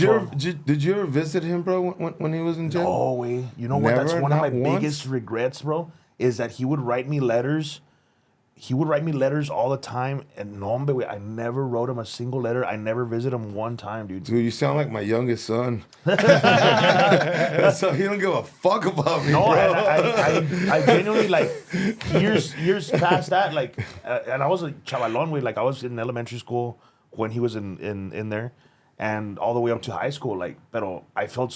you ever visit him, bro, when he was in jail? no way. You know what? That's Never? one of my Not once? biggest regrets, bro. Is that he would write me letters. He would write me letters all the time, and no, hombre, güey, I never wrote him a single letter. I never visited him one time, dude. Dude, you sound like my youngest son. So he don't give a fuck about me, No, bro. and I genuinely like years past that, like, and I was a chavalón, like I was in elementary school when he was in there, and all the way up to high school, like, pero I felt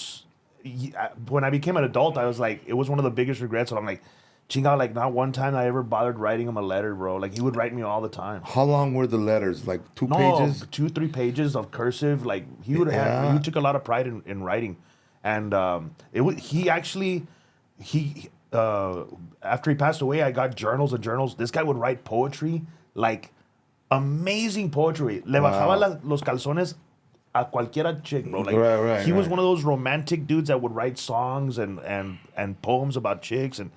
when I became an adult, I was like, it was one of the biggest regrets. So I'm like, chinga, like not one time I ever bothered writing him a letter, bro. Like he would write me all the time. How long were the letters? Like 2 No, pages? 2-3 pages of cursive. Like he would Yeah. have, he took a lot of pride in writing, and he actually after he passed away, I got journals and journals. This guy would write poetry, like amazing poetry. Le bajaba los calzones a cualquiera chick, bro. Like Right, he was right. one of those romantic dudes that would write songs and poems about chicks, and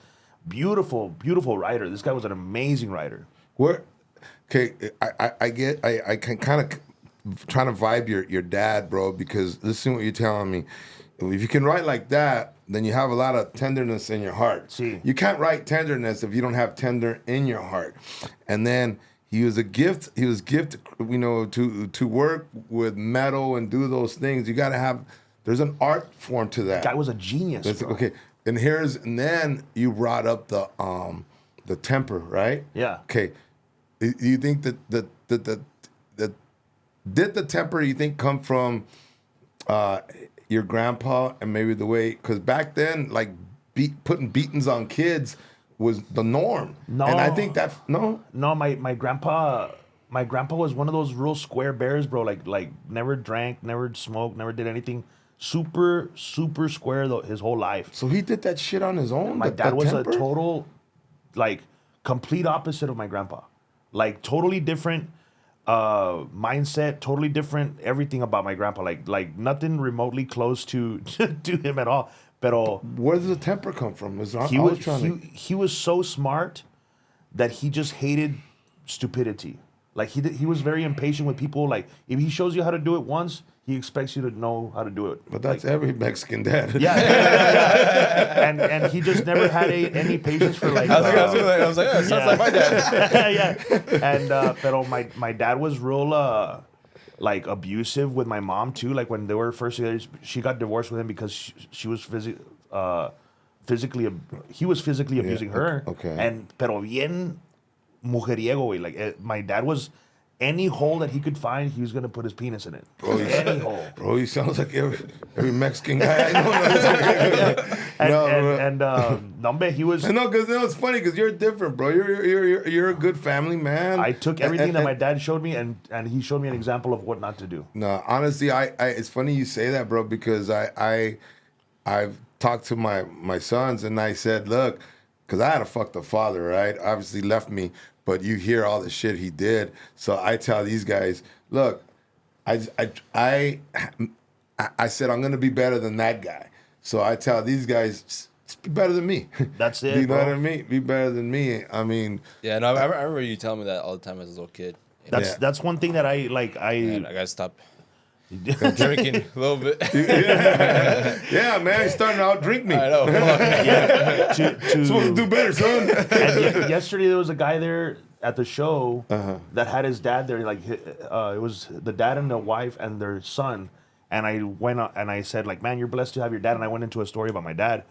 beautiful writer. This guy was an amazing writer. Okay, I can kind of trying to vibe your dad, bro, because listen what you're telling me. If you can write like that, then you have a lot of tenderness in your heart. See. You can't write tenderness if you don't have tender in your heart. And then he was gifted, you know, to work with metal and do those things. You got to have. There's an art form to that. Guy was a genius. Bro. Okay, and then you brought up the temper, right? Yeah. Okay, do you think that did the temper you think come from your grandpa and maybe the way, because back then like putting beatings on kids was the norm. No. And I think that no. No, my grandpa was one of those real square bears, bro. Like never drank, never smoked, never did anything. Super square his whole life. So he did that shit on his own. My dad was temper? a total, like, complete opposite of my grandpa. Like totally different mindset, totally different everything about my grandpa. Like nothing remotely close to to him at all. Pero Where does the temper come from? he was so smart that he just hated stupidity. Like he was very impatient with people. Like if he shows you how to do it once, he expects you to know how to do it. But that's every Mexican dad. Yeah. And he just never had any patience for like. I was like, yeah, it sounds like my dad. Yeah. And pero my dad was real like abusive with my mom too. Like when they were first together, she got divorced with him because she was physically he was physically abusing her. okay. And pero bien mujeriego, güey. Like my dad was. Any hole that he could find, he was gonna put his penis in it. Any hole. Bro, he sounds like every Mexican guy I know. No, man, he was. No, because it's funny because you're different, bro. You're a good family man. I took everything that my dad showed me, and he showed me an example of what not to do. No, honestly, I it's funny you say that, bro, because I've talked to my sons and I said, look, because I had a fucked up father, right? Obviously left me, but you hear all the shit he did. So I tell these guys, look, I said I'm gonna be better than that guy. So I tell these guys, just be better than me. That's it, You know bro. what I mean? Be better than me. I mean, Yeah, no, I remember you telling me that all the time as a little kid. That's one thing that I like. Man, I gotta stop drinking a little bit. Yeah, man, he's starting to outdrink me. I know. Come on. Supposed to do better, son. And yesterday there was a guy there at the show that had his dad there. Like it was the dad and the wife and their son. And I went out and I said, like, man, you're blessed to have your dad. And I went into a story about my dad.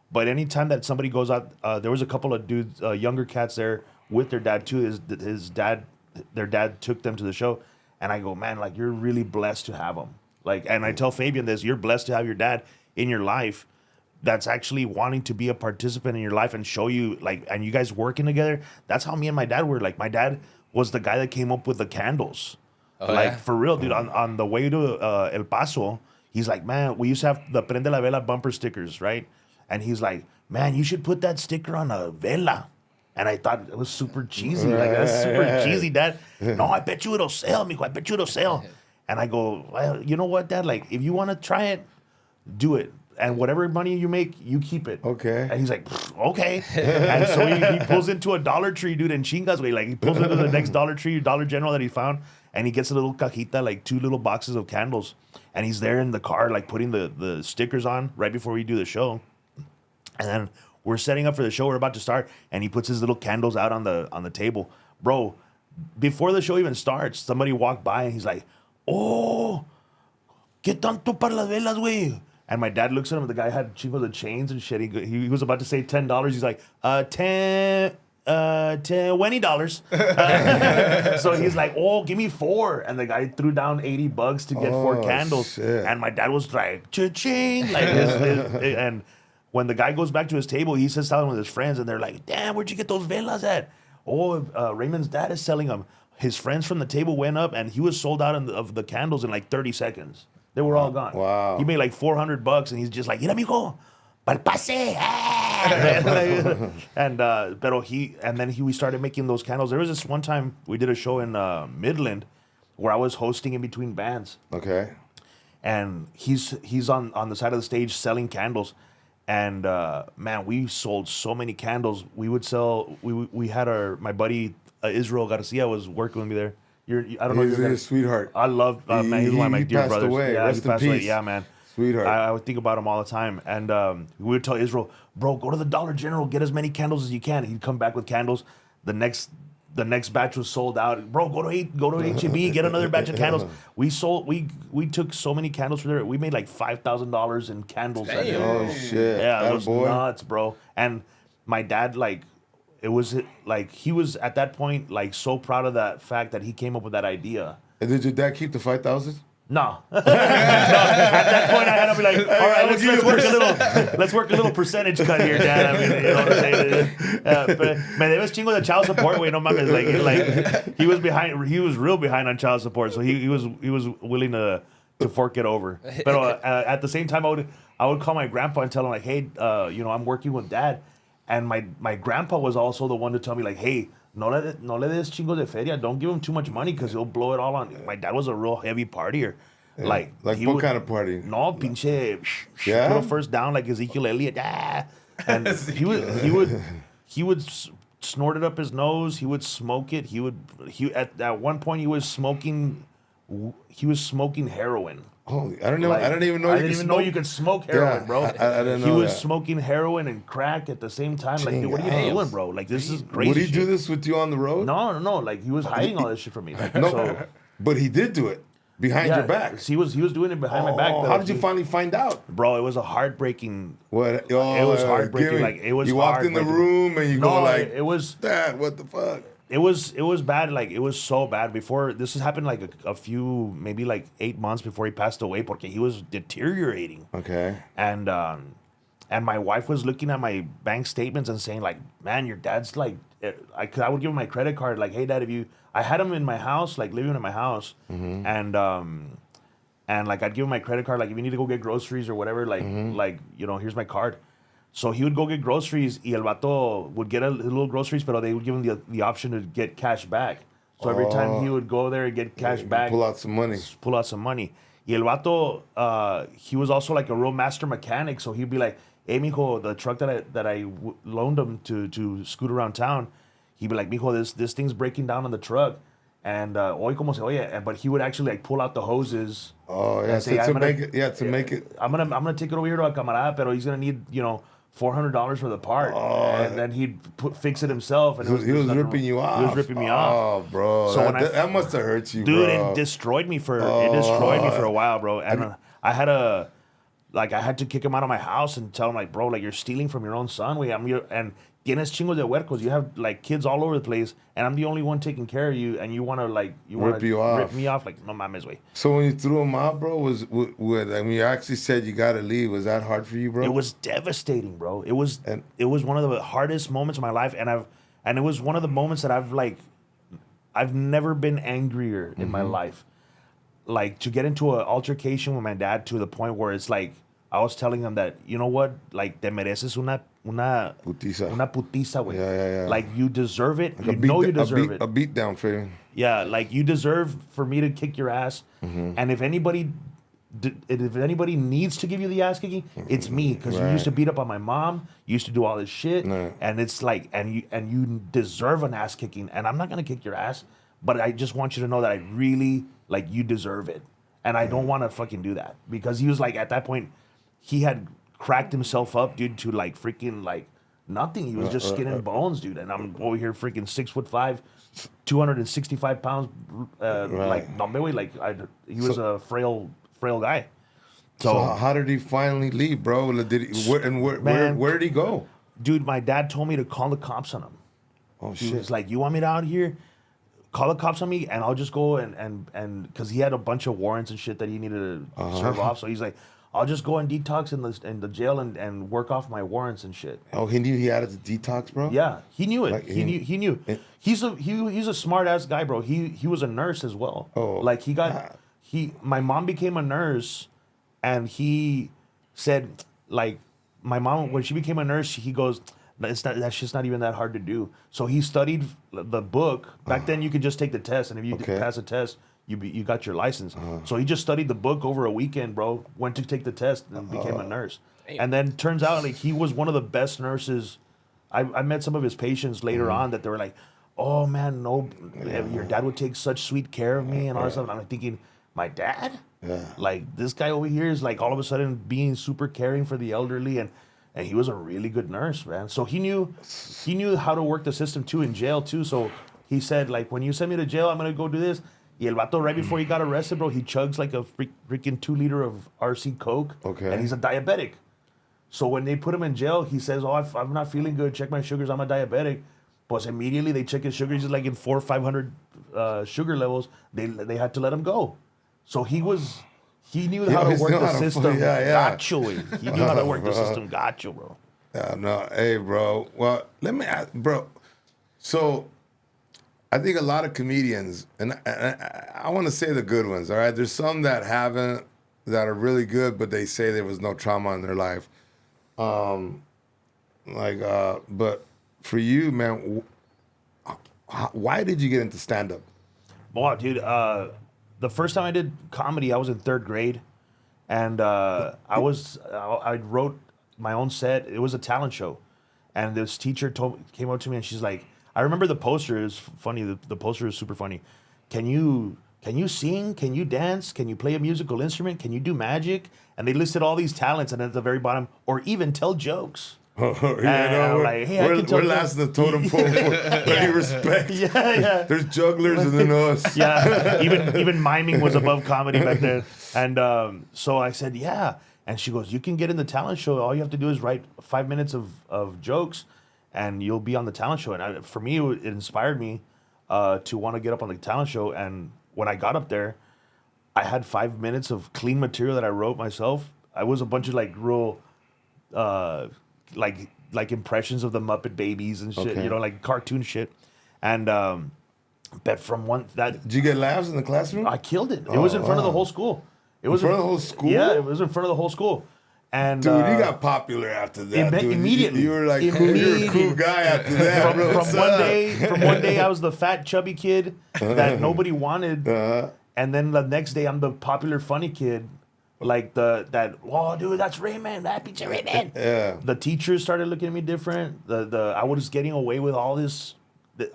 But anytime that somebody goes out, there was a couple of dudes, younger cats there with their dad too. Their dad took them to the show. And I go, man, like, you're really blessed to have him. Like, and I tell Fabian this, you're blessed to have your dad in your life that's actually wanting to be a participant in your life and show you, like, and you guys working together. That's how me and my dad were. Like, my dad was the guy that came up with the candles. For real, dude. On the way to El Paso, he's like, man, we used to have the Prende la Vela bumper stickers, right? And he's like, man, you should put that sticker on a vela. And I thought it was super cheesy. Like, that's super cheesy, Dad. No, I bet you it'll sell, mijo. I bet you it'll sell. And I go, well, you know what, Dad? Like, if you want to try it, do it. And whatever money you make, you keep it. Okay. And he's like, okay. And so he pulls into a Dollar Tree, dude, in Chingas way. Like, he pulls into the next Dollar Tree, Dollar General that he found. And he gets a little cajita, like 2 little boxes of candles. And he's there in the car, like, putting the stickers on right before we do the show. And then we're setting up for the show. We're about to start, and he puts his little candles out on the table. Bro, before the show even starts, somebody walked by, and he's like, oh, ¿qué tanto para las velas, güey? And my dad looks at him, and the guy had chingos of chains and shit. He was about to say $10. He's like, $20. So he's like, oh, give me 4. And the guy threw down $80 to get 4 candles. Shit. And my dad was like, cha-ching. Like, and when the guy goes back to his table, he sits down with his friends, and they're like, damn, where'd you get those velas at? Oh, Raymond's dad is selling them. His friends from the table went up, and he was sold out of the candles in like 30 seconds. They were all gone. Wow. He made like $400, and he's just like, mira, mijo, pa'l pase. And then we started making those candles. There was this one time we did a show in Midland where I was hosting in between bands. Okay. And he's on the side of the stage selling candles. And man, we sold so many candles. We would sell. We had my buddy Israel Garcia was working with me there. I don't know. He's a sweetheart. I love man. He's one of my dear passed brothers. away. Yeah, Rest he in passed away. peace. Yeah, man. Sweetheart. I would think about him all the time. And we would tell Israel, bro, go to the Dollar General, get as many candles as you can. He'd come back with candles. The next batch was sold out. Bro, go to H-E-B, get another batch of candles. We took so many candles for there. We made like $5,000 in candles. That day. Oh, shit. Yeah, it was Attaboy. nuts, bro. And my dad, like, he was at that point like so proud of that fact that he came up with that idea. And did your dad keep the 5,000? No. At that point, I had to be like, all right, let's work a little percentage cut here, Dad. I mean, you know what I'm saying? But man, there was chingo de child support. Wait, no mames, like he was behind. He was real behind on child support, so he was willing to fork it over. But at the same time, I would call my grandpa and tell him like, hey, I'm working with Dad, and my grandpa was also the one to tell me like, hey, no le des chingos de feria. Don't give him too much money because he'll blow it all on. My dad was a real heavy partier. Yeah. Like what kind of party? No, pinche. Yeah? Put him first down like Ezekiel Elliott. Ah. And he would snort it up his nose. He would smoke it. At one point he was smoking heroin. Holy, I don't know. Like, I didn't even know. I didn't even know you could smoke heroin, Yeah, bro. I didn't know He was that. smoking heroin and crack at the same time. Like, dude, what are you Damn. doing, bro? Like, this is crazy. Would he shit. do this with you on the road? No. Like, he was hiding all this shit from me. Like, No, so, but he did do it behind your back. He was doing it behind my back. Oh, though. how did you finally find out? Bro, it was a heartbreaking. What? It was heartbreaking. Like, it was. You walked in the room and you go like, it was. Dad, what the fuck? It was bad. Like, it was so bad. Before this has happened, like a few, maybe like 8 months before he passed away, porque he was deteriorating. Okay. And my wife was looking at my bank statements and saying like, man, your dad's like, I would give him my credit card. Like, hey, Dad, I had him in my house, like living in my house, and like I'd give him my credit card. Like, if you need to go get groceries or whatever, like here's my card. So he would go get groceries, y el vato would get a little groceries, but they would give him the option to get cash back. So every time he would go there and get cash back, Pull out some money. Y el vato, he was also like a real master mechanic. So he'd be like, hey, mijo, the truck that I loaned him to scoot around town, he'd be like, mijo, this thing's breaking down on the truck. And hoy como se oye, but he would actually like pull out the hoses. Oh yeah, and say, to "I'm gonna- make it. Yeah, to make it. I'm gonna take it over here to a camarada, pero he's gonna need $400 for the part, and then he'd fix it himself. And He was ripping you off. He was ripping me off. Oh, bro, So that must have hurt you, dude, bro. it destroyed me for a while, bro. And I had to kick him out of my house and tell him like, bro, like you're stealing from your own son. And tienes chingos de huercos. You have like kids all over the place, and I'm the only one taking care of you, and you want to Rip you off. rip me off, like no mames, way. So when you threw him out, bro, you actually said you got to leave. Was that hard for you, bro? It was devastating, bro. It was one of the hardest moments of my life, and it was one of the moments that I've never been angrier in my life. Like to get into an altercation with my dad to the point where it's like I was telling him that, you know what, like te mereces una putiza, güey. Yeah. Like you deserve it. Like You deserve it. A beat down for you. Yeah, like you deserve for me to kick your ass. And if anybody needs to give you the ass kicking, it's me, because you used to beat up on my mom, you used to do all this shit, and it's like, and you deserve an ass kicking, and I'm not gonna kick your ass, but I just want you to know that I really like you deserve it, and I don't want to fucking do that, because he was like at that point, he had cracked himself up, dude, to like freaking like nothing. He was just skin and bones, dude, and I'm over here freaking 6'5", 265 pounds, like no, he was a frail guy. So how did he finally leave, bro? Where did he go? Dude, my dad told me to call the cops on him. Oh He shit! was like, "You want me to out here? Call the cops on me, and I'll just go and because he had a bunch of warrants and shit that he needed to serve off. So he's like, I'll just go and detox in the jail and work off my warrants and shit." Oh, he knew he had to detox, bro. Yeah, he knew it. Like, he knew. He's a smart ass guy, bro. He was a nurse as well. Oh, like my mom became a nurse, and he said like my mom, when she became a nurse, he goes, that's just not even that hard to do. So he studied the book. Back then you could just take the test, and if you pass the test, you got your license. So he just studied the book over a weekend, bro. Went to take the test and became a nurse. And then turns out like he was one of the best nurses. I met some of his patients later on that they were like, "Oh man, no, your dad would take such sweet care of me," and all that stuff. And I'm thinking, my dad? Yeah. Like this guy over here is like all of a sudden being super caring for the elderly, and he was a really good nurse, man. So he knew how to work the system too in jail too. So he said like, when you send me to jail, I'm gonna go do this. Y el vato, right before he got arrested, bro, he chugs like a freaking 2 liter of RC Coke. Okay. And he's a diabetic. So when they put him in jail, he says, "Oh, I'm not feeling good. Check my sugars. I'm a diabetic." But immediately they check his sugars. He's like in 400 or 500 sugar levels. They had to let him go. So he knew how to work the system. Gotcha. He knew how to work the system. Gotcha, bro. Yeah, no, hey, bro. Well, let me ask, bro. So, I think a lot of comedians, and I want to say the good ones, all right? There's some that haven't, that are really good, but they say there was no trauma in their life. But for you, man, why did you get into stand-up? Boy, dude, the first time I did comedy, I was in 3rd grade, and I wrote my own set. It was a talent show, and this teacher came up to me, and she's like, I remember the poster. It was funny. The poster is super funny. Can you sing? Can you dance? Can you play a musical instrument? Can you do magic? And they listed all these talents, and at the very bottom, or even tell jokes. We're last in the totem pole for any respect. Yeah. There's jugglers and then us. Yeah, even miming was above comedy back then. And so I said, yeah. And she goes, you can get in the talent show. All you have to do is write 5 minutes of jokes, and you'll be on the talent show. And for me, it inspired me to want to get up on the talent show. And when I got up there, I had 5 minutes of clean material that I wrote myself. I was a bunch of like real... like impressions of the Muppet Babies and shit, like cartoon shit. And but did you get laughs in the classroom? I killed it. It was in front of the whole school. It was in front of the whole school? Yeah, it was in front of the whole school. And dude, you got popular after that. Dude. Immediately, you were like, you're a cool guy after that. From one day, I was the fat chubby kid that nobody wanted, and then the next day, I'm the popular funny kid. Like oh dude, that's Raymond, that picture Raymond. Yeah. The teachers started looking at me different. I was getting away with all this,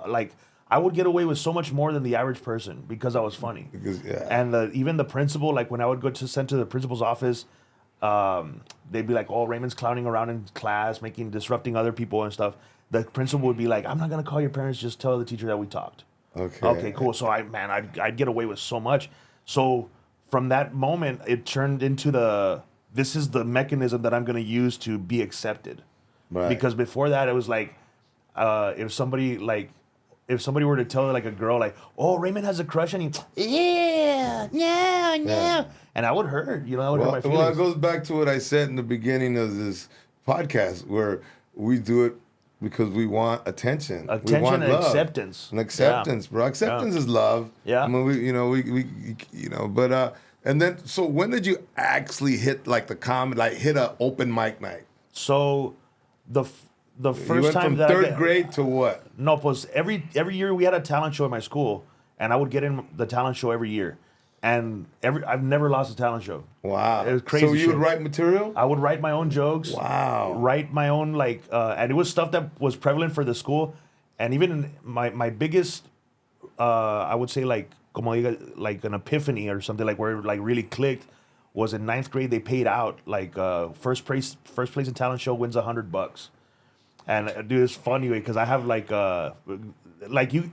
like I would get away with so much more than the average person because I was funny. Because, yeah. And even the principal, like when I would go to send to the principal's office, they'd be like, "Oh, Raymond's clowning around in class, disrupting other people and stuff." The principal would be like, "I'm not gonna call your parents. Just tell the teacher that we talked." Okay. Okay, cool. So I'd get away with so much. So from that moment, it turned into this is the mechanism that I'm gonna use to be accepted. Right. Because before that, it was like, if somebody were to tell like a girl like, "Oh, Raymond has a crush on you," yeah, no, and I would hurt, I would hurt my feelings. Well, it goes back to what I said in the beginning of this podcast, where we do it because we want attention. We Attention want and love. acceptance. And acceptance, bro. Acceptance is love. Yeah. I mean, but and then, so when did you actually hit like the comedy, like hit a open mic night? So the You first went time from that third grade to what? No, pues every year we had a talent show at my school, and I would get in the talent show every year, and I've never lost a talent show. Wow. It was crazy. So you shit. would write material? I would write my own jokes. Wow. Write my own and it was stuff that was prevalent for the school, and even my biggest, I would say like an epiphany or something like where it like really clicked was in 9th grade. They paid out like first place in talent show wins $100. And dude, it's funny because I have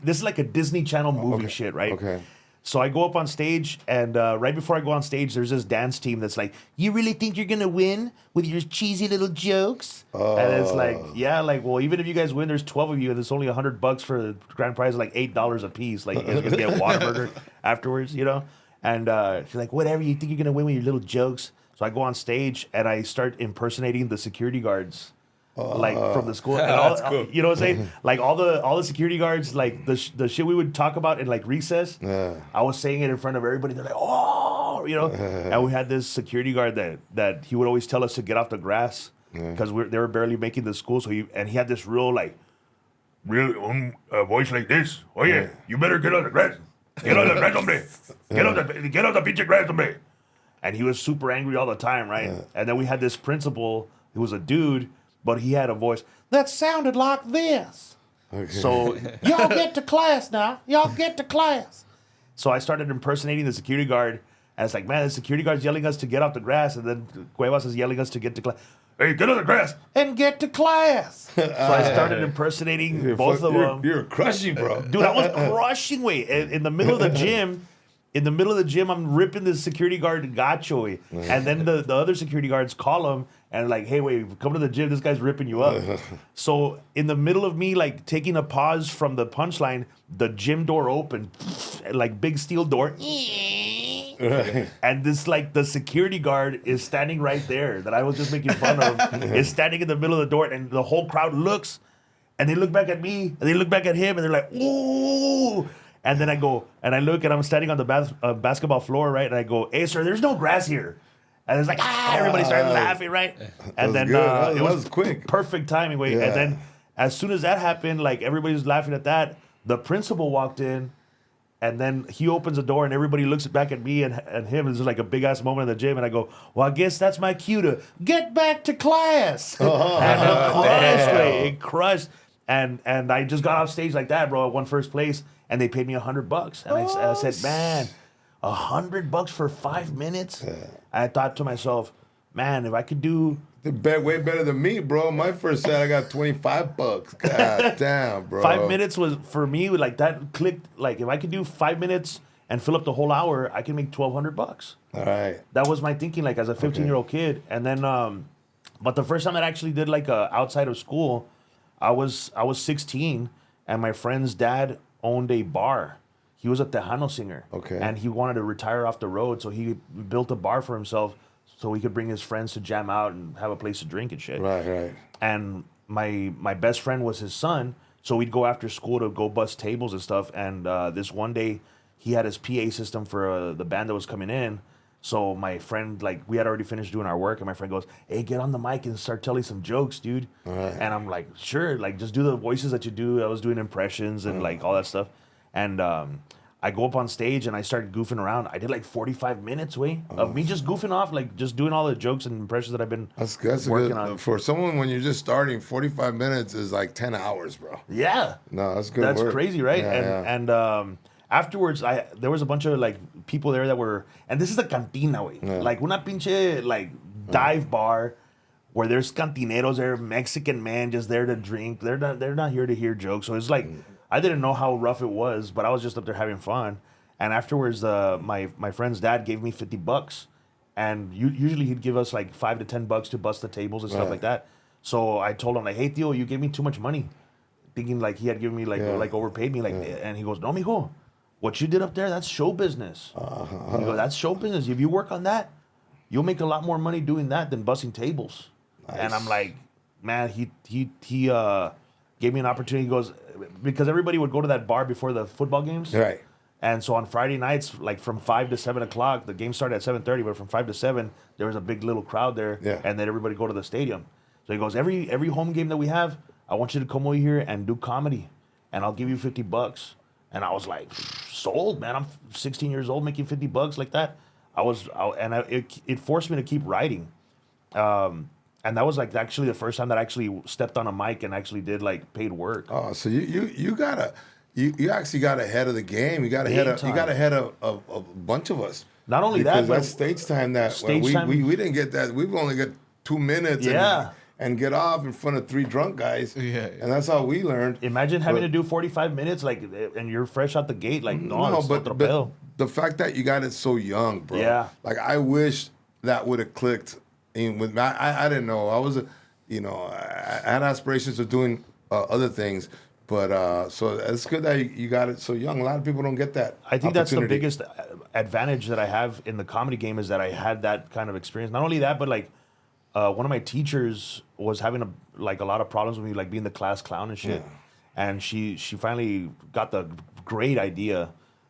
this is like a Disney Channel movie shit, right? Okay. So I go up on stage, and right before I go on stage, there's this dance team that's like, "You really think you're gonna win with your cheesy little jokes?" And it's like, yeah, like, well, even if you guys win, there's 12 of you, and it's only $100 for the grand prize, like $8 a piece. Like, you guys gonna get a Whataburger afterwards, And she's like, "Whatever, you think you're gonna win with your little jokes?" So I go on stage and I start impersonating the security guards. Like from the school, and That's cool. you know what I'm saying? Like all the security guards, like the shit we would talk about in like recess. I was saying it in front of everybody. They're like, "Oh," And we had this security guard that he would always tell us to get off the grass because they were barely making the school. So he had this real voice like this. "Oh yeah, you better get off the grass. Get off the grass, hombre. Get off the pinche grass, hombre." And he was super angry all the time, right? And then we had this principal who was a dude. But he had a voice that sounded like this. Okay. So, "Y'all get to class now. Y'all get to class." So I started impersonating the security guard. And it's like, man, the security guard's yelling us to get off the grass. And then Cuevas is yelling us to get to class. "Hey, get on the grass and get to class." So I started impersonating both of them. You're crushing, bro. Dude, I was crushing, way. In the middle of the gym, I'm ripping the security guard gacho, way. And then the other security guards call him and like, "Hey, wait, come to the gym. This guy's ripping you up." So in the middle of me like taking a pause from the punchline, the gym door opened, like big steel door. And this like the security guard is standing right there that I was just making fun of is standing in the middle of the door, and the whole crowd looks, and they look back at me, and they look back at him, and they're like, "Ooh." And then I go, and I look, and I'm standing on the basketball floor, right? And I go, "Hey, sir, there's no grass here." And it's like, everybody started laughing, right? And then it was quick. Perfect timing, wait. Yeah. And then as soon as that happened, like everybody was laughing at that. The principal walked in, and then he opens the door, and everybody looks back at me and him. It's like a big ass moment in the gym, and I go, "Well, I guess that's my cue to get back to class." And it crushed. And I just got off stage like that, bro. I won first place, and they paid me $100. And I said, "Man, $100 for 5 minutes?" And I thought to myself, man, if I could do way better than me, bro. My first set, I got $25. God damn, bro. 5 minutes was for me like that clicked. Like if I could do 5 minutes and fill up the whole hour, I can make $1,200. All right. That was my thinking, like as a 15-year-old kid. And then, but the first time that I actually did like outside of school, I was 16, and my friend's dad owned a bar. He was a Tejano singer. Okay. And he wanted to retire off the road, so he built a bar for himself so he could bring his friends to jam out and have a place to drink and shit. Right. And my best friend was his son, so we'd go after school to go bust tables and stuff. And this one day, he had his PA system for the band that was coming in. So my friend, like, we had already finished doing our work, and my friend goes, "Hey, get on the mic and start telling some jokes, dude." Right. And I'm like, "Sure, like, just do the voices that you do." I was doing impressions and, like, all that stuff. And I go up on stage and I start goofing around. I did like 45 minutes, of me just goofing off, like just doing all the jokes and impressions that I've been That's working good. on. For someone when you're just starting, 45 minutes is like 10 hours, bro. Yeah. No, that's good. That's work. crazy, right? Yeah, And afterwards, there was a bunch of like people there that were, and this is the cantina, way, like una pinche like dive bar where there's cantineros there, Mexican man just there to drink. They're not here to hear jokes. So it's like I didn't know how rough it was, but I was just up there having fun. And afterwards, my friend's dad gave me $50, and usually he'd give us like $5 to $10 to bust the tables and stuff like that. So I told him like, "Hey, Theo, you gave me too much money," thinking like he had given me like overpaid me and he goes, "No, mijo, what you did up there, that's show business." He goes, "That's show business. If you work on that, you'll make a lot more money doing that than busting tables." Nice. And I'm like, man, he gave me an opportunity. He goes, because everybody would go to that bar before the football games, right? And so on Friday nights, like from 5 to 7 o'clock, the game started at 7:30, but from 5 to 7, there was a big little crowd there, and then everybody go to the stadium. So he goes, every home game that we have, I want you to come over here and do comedy, and I'll give you $50. And I was like, sold, man. I'm 16 years old making $50 like that. It forced me to keep writing. And that was like actually the first time that I actually stepped on a mic and actually did like paid work. Oh, so you actually got ahead of the game. You got ahead of a bunch of us. Not only because that, but that's stage time we didn't get that. We've only got 2 minutes. And get off in front of 3 drunk guys. Yeah. And that's how we learned. Imagine having to do 45 minutes and you're fresh out the gate. Like, but the fact that you got it so young, bro. Yeah. Like, I wish that would have clicked in with me. I didn't know. I had aspirations of doing other things. But so it's good that you got it so young. A lot of people don't get that. I think that's the biggest advantage that I have in the comedy game is that I had that kind of experience. Not only that, but like one of my teachers was having a lot of problems with me, like being the class clown and shit. Yeah. And she finally got the great idea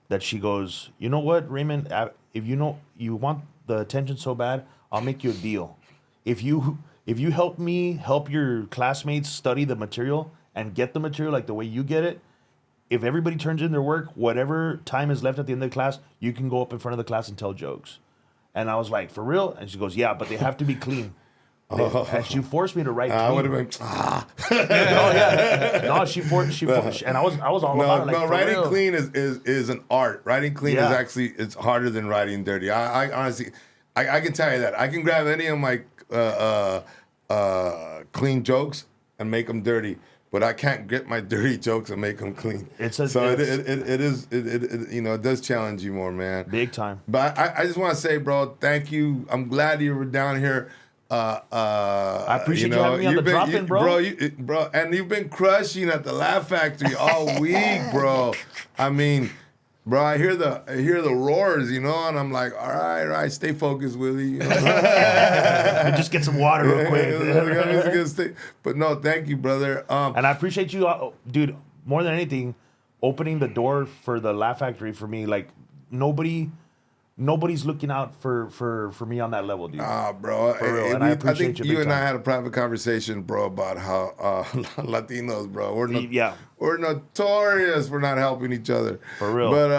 that she goes, "You know what, Raymond? If you want the attention so bad, I'll make you a deal. If you help me help your classmates study the material and get the material like the way you get it, if everybody turns in their work, whatever time is left at the end of the class, you can go up in front of the class and tell jokes." And I was like, "For real?" And she goes, "Yeah, but they have to be clean." And she forced me to write clean. I would have been, No, she forced, and I was all about it. Like, no, writing real. Clean is an art. Writing clean is actually, it's harder than writing dirty. I honestly, I can tell you that. I can grab any of my clean jokes and make them dirty, but I can't get my dirty jokes and make them clean. It does challenge you more, man. Big time. But I just want to say, bro, thank you. I'm glad you were down here. I appreciate you having me on the drop-in, bro. Bro, and you've been crushing at the Laugh Factory all week, bro. I mean, bro, I hear the roars, and I'm like, all right, stay focused, Willie. You know? Just get some water real quick. But no, thank you, brother. And I appreciate you, dude, more than anything, opening the door for the Laugh Factory for me. Like, nobody's looking out for me on that level, dude. Bro. For real. And I appreciate think you and I had a private conversation, bro, about how Latinos, bro, we're notorious for not helping each other. For real. But,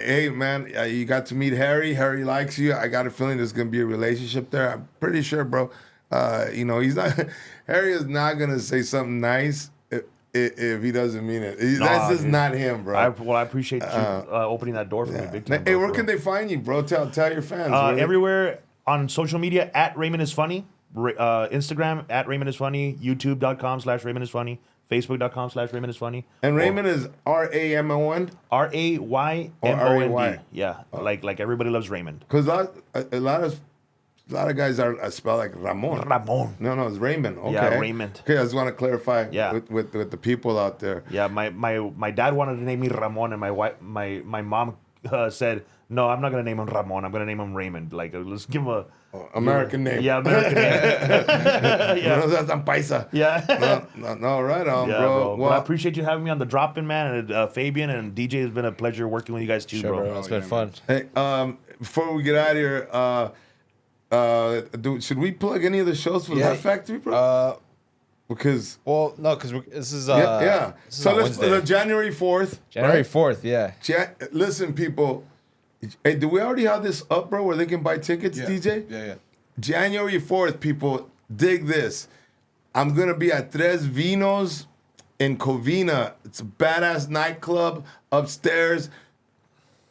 hey, man, you got to meet Harry. Harry likes you. I got a feeling there's going to be a relationship there. I'm pretty sure, bro. Harry is not going to say something nice if he doesn't mean it. That's just not him, bro. I appreciate you opening that door for me big time. Hey, where can they find you, bro? Tell your fans. Everywhere on social media, at Raymond is Funny. Instagram, at Raymond is Funny. YouTube.com/Raymond is Funny. Facebook.com/Raymond is Funny. And Raymond is R-A-M-O-N? R-A-Y-M-O-N-D. Yeah, like everybody loves Raymond. Because a lot of guys are spelled like Ramon. Ramon. No, it's Raymond. Okay. Yeah, Raymond. Okay, I just want to clarify with the people out there. Yeah, my dad wanted to name me Ramon, and my mom said, "No, I'm not gonna name him Ramon. I'm gonna name him Raymond. Like, let's give him a American name." Yeah, American name. No, that's paisa. Yeah. No, right on, yeah, bro. Well, I appreciate you having me on the drop-in, man. And Fabian and DJ, has been a pleasure working with you guys too, sure, bro. It's been fun. Hey, before we get out of here, should we plug any of the shows for Laugh Factory, bro? Because Well, no, because this is yeah. This is So on let's Wednesday. January 4th. January right? 4th. Yeah. Listen, people. Hey, do we already have this up, bro? Where they can buy tickets, Yeah. DJ? Yeah. January 4th, people, dig this. I'm gonna be at Tres Vinos in Covina. It's a badass nightclub upstairs.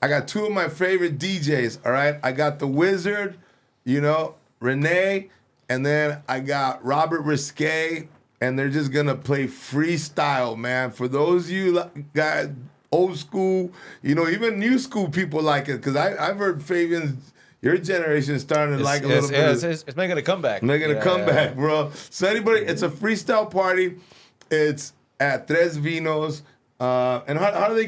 I got two of my favorite DJs, all right? I got the Wizard, Renee, and then I got Robert Risque, and they're just gonna play freestyle, man. For those of you guys, old school, even new school people like it, because I've heard Fabian's, your generation is starting to like a little bit. It's making a comeback. Making a comeback, bro. So anybody, it's a freestyle party. It's at Tres Vinos. And how do they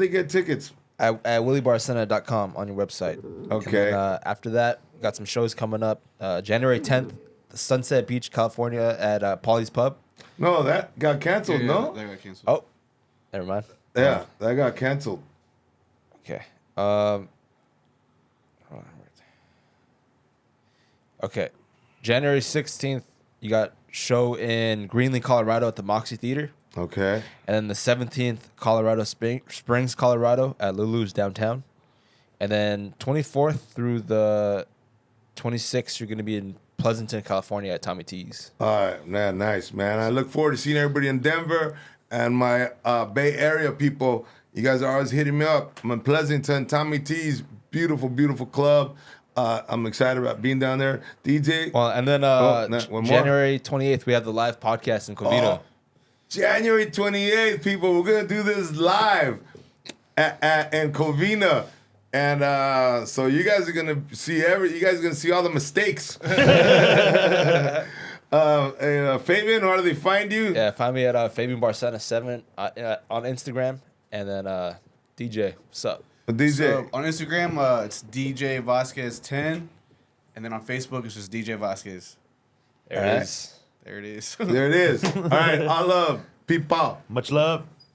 get tickets? At WilleBarcena.com on your website. Okay. And then, after that, got some shows coming up. January 10th, Sunset Beach, California, at Polly's Pub. No, that got canceled. No. That got canceled. Oh, never mind. Yeah, that got canceled. Okay. Hold on. Okay. January 16th, you got show in Greenlee, Colorado at the Moxie Theater. Okay. And then the 17th, Colorado Springs, Colorado at Lulu's downtown. And then 24th through the 26th, you're going to be in Pleasanton, California at Tommy T's. All right, man, nice, man. I look forward to seeing everybody in Denver and my Bay Area people. You guys are always hitting me up. I'm in Pleasanton, Tommy T's, beautiful, beautiful club. I'm excited about being down there. DJ. Well, and then one more. January 28th, we have the live podcast in Covina. Oh, January 28th, people, we're going to do this live in Covina. And so you guys are going to see all the mistakes. Fabian, how do they find you? Yeah, find me at Fabian Barcena 7 on Instagram. And then DJ, what's up? DJ. So on Instagram, it's DJ Vasquez 10, and then on Facebook, it's just DJ Vasquez. There All it right. is. There it is. There it is. All right, I love people. Much love.